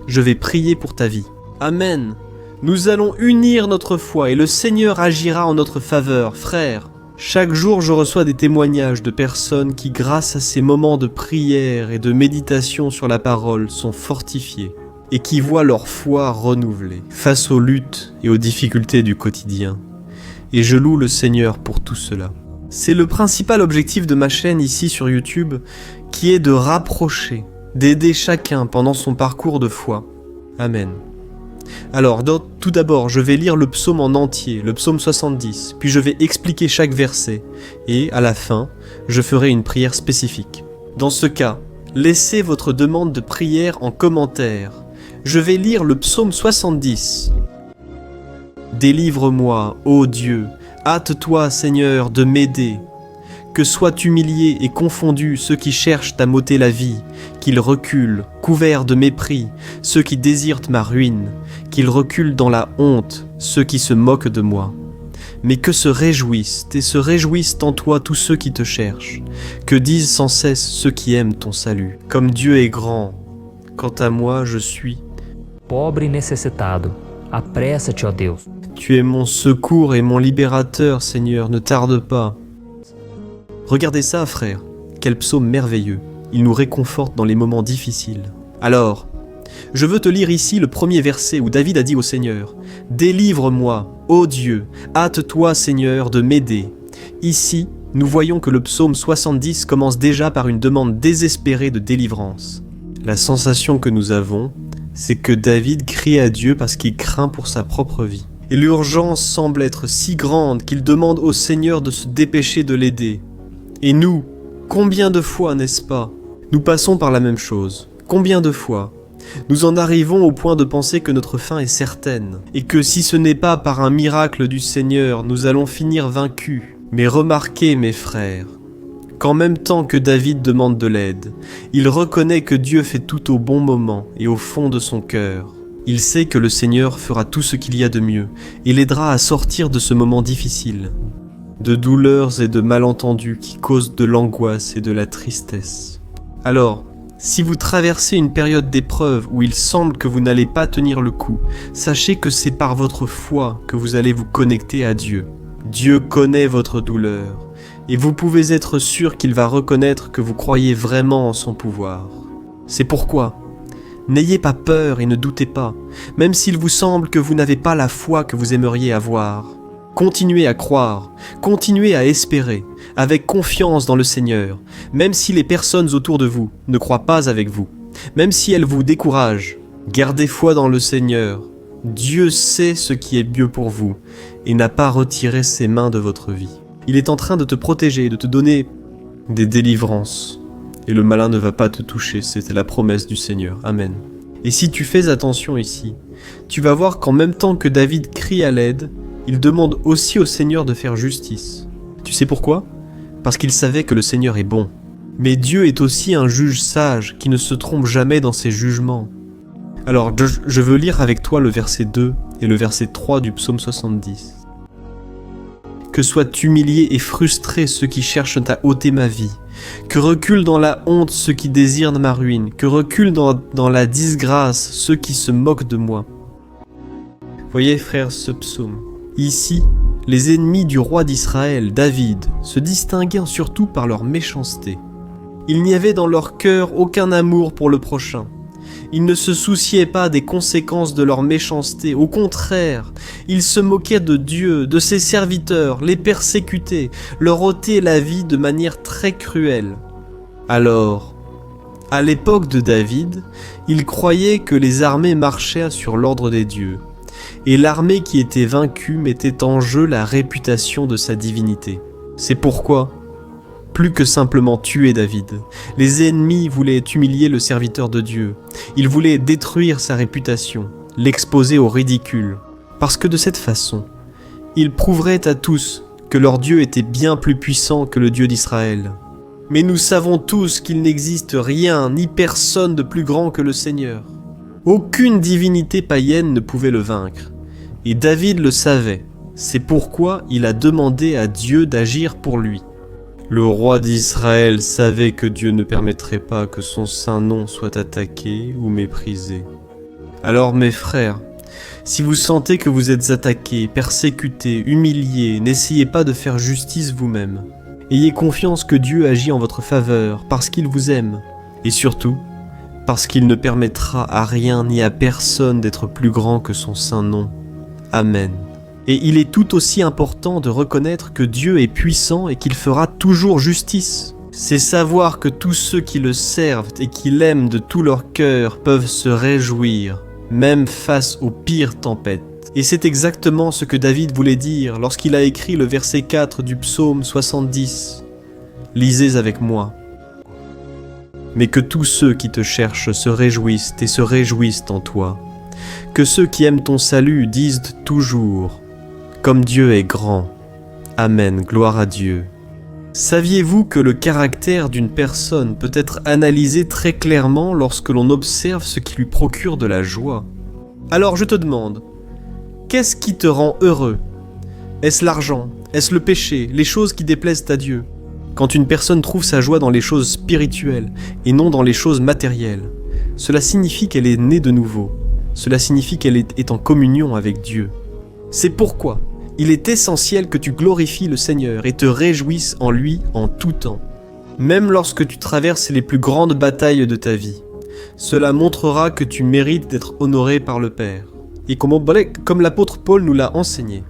A: je vais prier pour ta vie. Amen. Nous allons unir notre foi et le Seigneur agira en notre faveur, frères. Chaque jour, je reçois des témoignages de personnes qui, grâce à ces moments de prière et de méditation sur la parole, sont fortifiées et qui voient leur foi renouvelée face aux luttes et aux difficultés du quotidien. Et je loue le Seigneur pour tout cela. C'est le principal objectif de ma chaîne ici sur YouTube, qui est de rapprocher, d'aider chacun pendant son parcours de foi. Amen. Alors, tout d'abord, je vais lire le psaume en entier, le psaume 70, puis je vais expliquer chaque verset, et à la fin, je ferai une prière spécifique. Dans ce cas, laissez votre demande de prière en commentaire. Je vais lire le psaume 70. Délivre-moi, ô Dieu, hâte-toi, Seigneur, de m'aider. Que soient humiliés et confondus ceux qui cherchent à m'ôter la vie, qu'ils reculent, couverts de mépris, ceux qui désirent ma ruine, qu'ils reculent dans la honte, ceux qui se moquent de moi. Mais que se réjouissent en toi tous ceux qui te cherchent, que disent sans cesse ceux qui aiment ton salut. Comme Dieu est grand, quant à moi je suis
B: Pobre e necessitado, apressa-te, ó Deus.
A: Tu es mon secours et mon libérateur, Seigneur, ne tarde pas. Regardez ça, frère, quel psaume merveilleux. Il nous réconforte dans les moments difficiles. Alors, je veux te lire ici le premier verset où David a dit au Seigneur « Délivre-moi, ô Dieu, hâte-toi, Seigneur, de m'aider. » Ici, nous voyons que le psaume 70 commence déjà par une demande désespérée de délivrance. La sensation que nous avons, c'est que David crie à Dieu parce qu'il craint pour sa propre vie. Et l'urgence semble être si grande qu'il demande au Seigneur de se dépêcher de l'aider. Et nous, combien de fois, n'est-ce pas, nous passons par la même chose? Combien de fois nous en arrivons au point de penser que notre fin est certaine, et que si ce n'est pas par un miracle du Seigneur, nous allons finir vaincus. Mais remarquez, mes frères, qu'en même temps que David demande de l'aide, il reconnaît que Dieu fait tout au bon moment et au fond de son cœur. Il sait que le Seigneur fera tout ce qu'il y a de mieux et l'aidera à sortir de ce moment difficile, de douleurs et de malentendus qui causent de l'angoisse et de la tristesse. Alors, si vous traversez une période d'épreuve où il semble que vous n'allez pas tenir le coup, sachez que c'est par votre foi que vous allez vous connecter à Dieu. Dieu connaît votre douleur, et vous pouvez être sûr qu'il va reconnaître que vous croyez vraiment en son pouvoir. C'est pourquoi, n'ayez pas peur et ne doutez pas, même s'il vous semble que vous n'avez pas la foi que vous aimeriez avoir. Continuez à croire, continuez à espérer, avec confiance dans le Seigneur, même si les personnes autour de vous ne croient pas avec vous, même si elles vous découragent. Gardez foi dans le Seigneur. Dieu sait ce qui est mieux pour vous et n'a pas retiré ses mains de votre vie. Il est en train de te protéger, de te donner des délivrances. Et le malin ne va pas te toucher, c'était la promesse du Seigneur. Amen. Et si tu fais attention ici, tu vas voir qu'en même temps que David crie à l'aide, il demande aussi au Seigneur de faire justice. Tu sais pourquoi? Parce qu'il savait que le Seigneur est bon. Mais Dieu est aussi un juge sage qui ne se trompe jamais dans ses jugements. Alors, je veux lire avec toi le verset 2 et le verset 3 du psaume 70. Que soient humiliés et frustrés ceux qui cherchent à ôter ma vie. Que reculent dans la honte ceux qui désirent ma ruine. Que reculent dans la disgrâce ceux qui se moquent de moi. Voyez, frères, ce psaume. Ici, Les ennemis du roi d'Israël, David, se distinguaient surtout par leur méchanceté. Il n'y avait dans leur cœur aucun amour pour le prochain. Ils ne se souciaient pas des conséquences de leur méchanceté. Au contraire, ils se moquaient de Dieu, de ses serviteurs, les persécutaient, leur ôtaient la vie de manière très cruelle. Alors, à l'époque de David, ils croyaient que les armées marchaient sur l'ordre des dieux, et l'armée qui était vaincue mettait en jeu la réputation de sa divinité. C'est pourquoi, plus que simplement tuer David, les ennemis voulaient humilier le serviteur de Dieu. Ils voulaient détruire sa réputation, l'exposer au ridicule, parce que de cette façon, ils prouveraient à tous que leur Dieu était bien plus puissant que le Dieu d'Israël. Mais nous savons tous qu'il n'existe rien ni personne de plus grand que le Seigneur. Aucune divinité païenne ne pouvait le vaincre, et David le savait. C'est pourquoi il a demandé à Dieu d'agir pour lui. Le roi d'Israël savait que Dieu ne permettrait pas que son saint nom soit attaqué ou méprisé. Alors mes frères, si vous sentez que vous êtes attaqués, persécutés, humiliés, n'essayez pas de faire justice vous-même. Ayez confiance que Dieu agit en votre faveur parce qu'il vous aime, et surtout, parce qu'il ne permettra à rien ni à personne d'être plus grand que son saint nom. Amen. Et il est tout aussi important de reconnaître que Dieu est puissant et qu'il fera toujours justice. C'est savoir que tous ceux qui le servent et qui l'aiment de tout leur cœur peuvent se réjouir, même face aux pires tempêtes. Et c'est exactement ce que David voulait dire lorsqu'il a écrit le verset 4 du psaume 70. Lisez avec moi. Mais que tous ceux qui te cherchent se réjouissent et se réjouissent en toi. Que ceux qui aiment ton salut disent toujours « Comme Dieu est grand ». Amen, gloire à Dieu. Saviez-vous que le caractère d'une personne peut être analysé très clairement lorsque l'on observe ce qui lui procure de la joie? Alors je te demande, qu'est-ce qui te rend heureux? Est-ce l'argent? Est-ce le péché? Les choses qui déplaisent à Dieu? Quand une personne trouve sa joie dans les choses spirituelles et non dans les choses matérielles, cela signifie qu'elle est née de nouveau. Cela signifie qu'elle est en communion avec Dieu. C'est pourquoi il est essentiel que tu glorifies le Seigneur et te réjouisses en lui en tout temps, même lorsque tu traverses les plus grandes batailles de ta vie. Cela montrera que tu mérites d'être honoré par le Père. Et comme l'apôtre Paul nous l'a enseigné,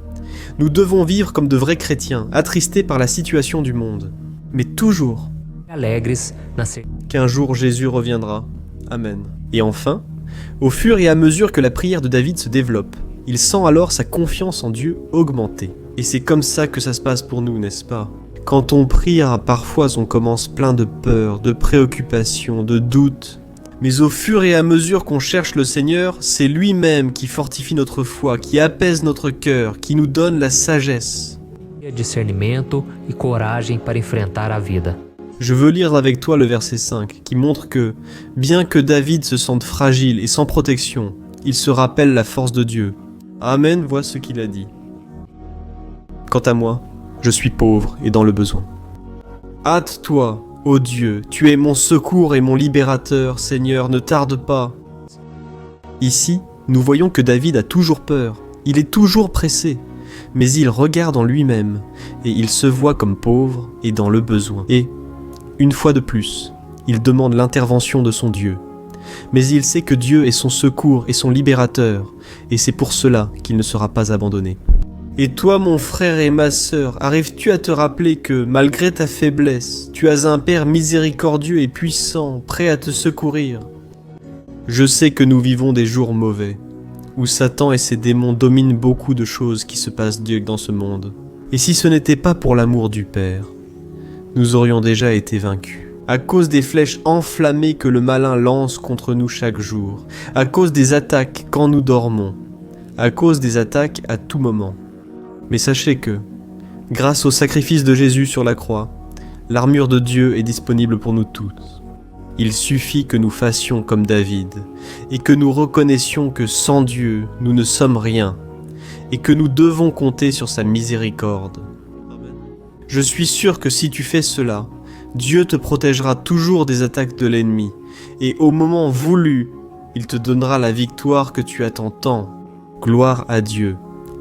A: nous devons vivre comme de vrais chrétiens, attristés par la situation du monde, mais toujours qu'un jour Jésus reviendra. Amen. Et enfin, au fur et à mesure que la prière de David se développe, il sent alors sa confiance en Dieu augmenter. Et c'est comme ça que ça se passe pour nous, n'est-ce pas? Quand on prie, parfois on commence plein de peur, de préoccupations, de doutes. Mais au fur et à mesure qu'on cherche le Seigneur, c'est lui-même qui fortifie notre foi, qui apaise notre cœur, qui nous donne la sagesse.
B: Discernimento e coragem para enfrentar a vida.
A: Je veux lire avec toi le verset 5, qui montre que, bien que David se sente fragile et sans protection, il se rappelle la force de Dieu. Amen, vois ce qu'il a dit. Quant à moi, je suis pauvre et dans le besoin. Hâte-toi, ô Dieu, tu es mon secours et mon libérateur, Seigneur, ne tarde pas. Ici, nous voyons que David a toujours peur, il est toujours pressé, mais il regarde en lui-même, et il se voit comme pauvre et dans le besoin. Et, une fois de plus, il demande l'intervention de son Dieu. Mais il sait que Dieu est son secours et son libérateur, et c'est pour cela qu'il ne sera pas abandonné. Et toi, mon frère et ma sœur, arrives-tu à te rappeler que, malgré ta faiblesse, tu as un Père miséricordieux et puissant, prêt à te secourir? Je sais que nous vivons des jours mauvais, où Satan et ses démons dominent beaucoup de choses qui se passent dans ce monde. Et si ce n'était pas pour l'amour du Père, nous aurions déjà été vaincus. À cause des flèches enflammées que le malin lance contre nous chaque jour, à cause des attaques quand nous dormons, à cause des attaques à tout moment. Mais sachez que, grâce au sacrifice de Jésus sur la croix, l'armure de Dieu est disponible pour nous tous. Il suffit que nous fassions comme David, et que nous reconnaissions que sans Dieu, nous ne sommes rien, et que nous devons compter sur sa miséricorde. Je suis sûr que si tu fais cela, Dieu te protégera toujours des attaques de l'ennemi, et au moment voulu, il te donnera la victoire que tu attends tant. Gloire à Dieu.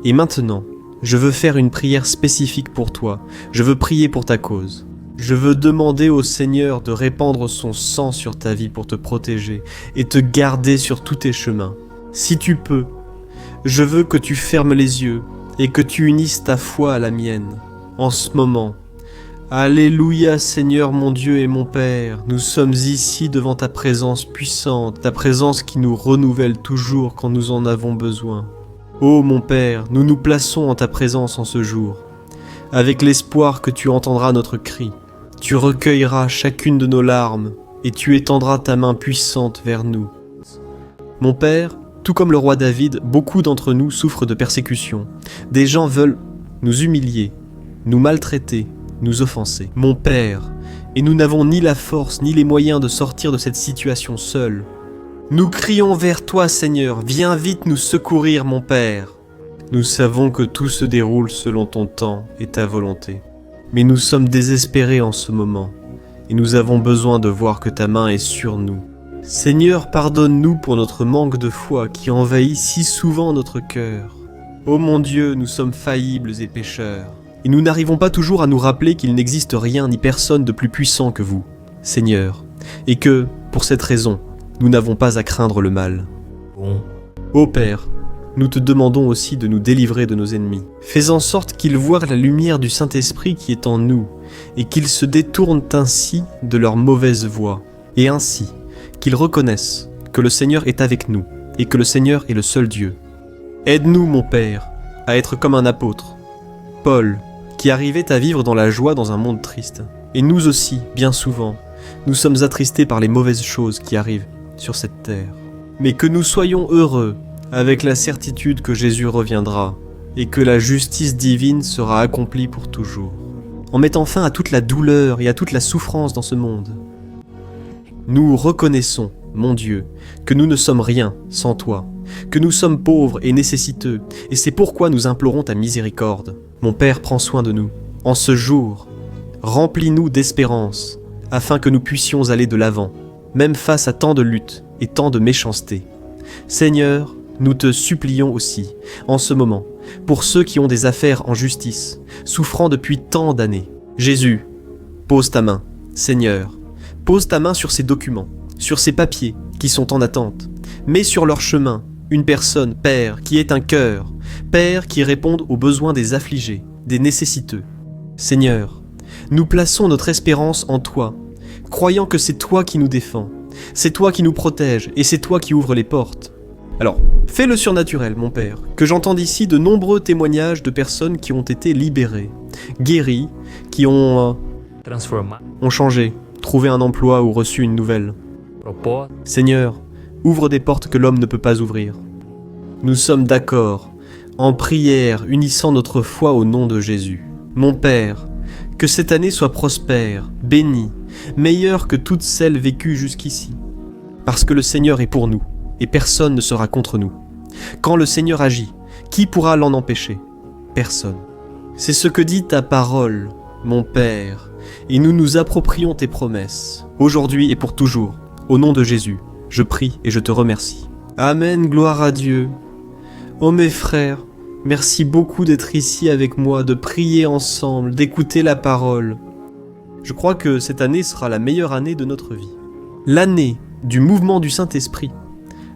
A: Et maintenant, je veux faire une prière spécifique pour toi. Je veux prier pour ta cause. Je veux demander au Seigneur de répandre son sang sur ta vie pour te protéger et te garder sur tous tes chemins. Si tu peux, je veux que tu fermes les yeux et que tu unisses ta foi à la mienne. En ce moment, Alléluia Seigneur mon Dieu et mon Père, nous sommes ici devant ta présence puissante, ta présence qui nous renouvelle toujours quand nous en avons besoin. Ô mon Père, nous nous plaçons en ta présence en ce jour, avec l'espoir que tu entendras notre cri. Tu recueilleras chacune de nos larmes et tu étendras ta main puissante vers nous. Mon Père, tout comme le roi David, beaucoup d'entre nous souffrent de persécutions. Des gens veulent nous humilier, nous maltraiter, nous offenser. Mon Père, et nous n'avons ni la force ni les moyens de sortir de cette situation seuls. Nous crions vers toi, Seigneur, viens vite nous secourir, mon Père. Nous savons que tout se déroule selon ton temps et ta volonté. Mais nous sommes désespérés en ce moment, et nous avons besoin de voir que ta main est sur nous. Seigneur, pardonne-nous pour notre manque de foi qui envahit si souvent notre cœur. Ô mon Dieu, nous sommes faillibles et pécheurs. Et nous n'arrivons pas toujours à nous rappeler qu'il n'existe rien ni personne de plus puissant que vous, Seigneur, et que, pour cette raison, nous n'avons pas à craindre le mal. Ô Père, nous te demandons aussi de nous délivrer de nos ennemis. Fais en sorte qu'ils voient la lumière du Saint-Esprit qui est en nous, et qu'ils se détournent ainsi de leur mauvaise voie, et ainsi qu'ils reconnaissent que le Seigneur est avec nous, et que le Seigneur est le seul Dieu. Aide-nous, mon Père, à être comme un apôtre, Paul, qui arrivait à vivre dans la joie dans un monde triste. Et nous aussi, bien souvent, nous sommes attristés par les mauvaises choses qui arrivent sur cette terre. Mais que nous soyons heureux, avec la certitude que Jésus reviendra, et que la justice divine sera accomplie pour toujours, en mettant fin à toute la douleur et à toute la souffrance dans ce monde. Nous reconnaissons, mon Dieu, que nous ne sommes rien sans toi, que nous sommes pauvres et nécessiteux, et c'est pourquoi nous implorons ta miséricorde. Mon Père, prends soin de nous. En ce jour, remplis-nous d'espérance, afin que nous puissions aller de l'avant, même face à tant de luttes et tant de méchanceté. Seigneur, nous te supplions aussi, en ce moment, pour ceux qui ont des affaires en justice, souffrant depuis tant d'années. Jésus, pose ta main, Seigneur, pose ta main sur ces documents, sur ces papiers qui sont en attente. Mets sur leur chemin une personne, Père, qui est un cœur, Père qui réponde aux besoins des affligés, des nécessiteux. Seigneur, nous plaçons notre espérance en toi, croyant que c'est toi qui nous défends, c'est toi qui nous protèges et c'est toi qui ouvres les portes. Alors, fais le surnaturel, mon Père, que j'entende ici de nombreux témoignages de personnes qui ont été libérées, guéries, qui ont changé, trouvé un emploi ou reçu une nouvelle. Seigneur, ouvre des portes que l'homme ne peut pas ouvrir. Nous sommes d'accord, en prière, unissant notre foi au nom de Jésus. Mon Père, que cette année soit prospère, bénie, meilleure que toutes celles vécues jusqu'ici. Parce que le Seigneur est pour nous, et personne ne sera contre nous. Quand le Seigneur agit, qui pourra l'en empêcher? Personne. C'est ce que dit ta parole, mon Père, et nous nous approprions tes promesses, aujourd'hui et pour toujours. Au nom de Jésus, je prie et je te remercie. Amen, gloire à Dieu. Oh mes frères, merci beaucoup d'être ici avec moi, de prier ensemble, d'écouter la parole. Je crois que cette année sera la meilleure année de notre vie. L'année du mouvement du Saint-Esprit,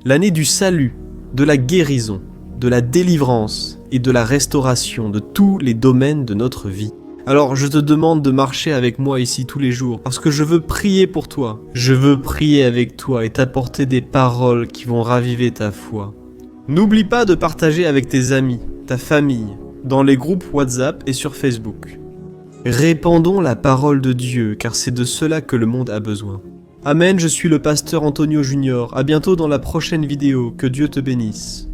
A: l'année du salut, de la guérison, de la délivrance et de la restauration de tous les domaines de notre vie. Alors je te demande de marcher avec moi ici tous les jours, parce que je veux prier pour toi. Je veux prier avec toi et t'apporter des paroles qui vont raviver ta foi. N'oublie pas de partager avec tes amis, ta famille, dans les groupes WhatsApp et sur Facebook. Répandons la parole de Dieu, car c'est de cela que le monde a besoin. Amen, je suis le pasteur Antonio Junior. À bientôt dans la prochaine vidéo. Que Dieu te bénisse.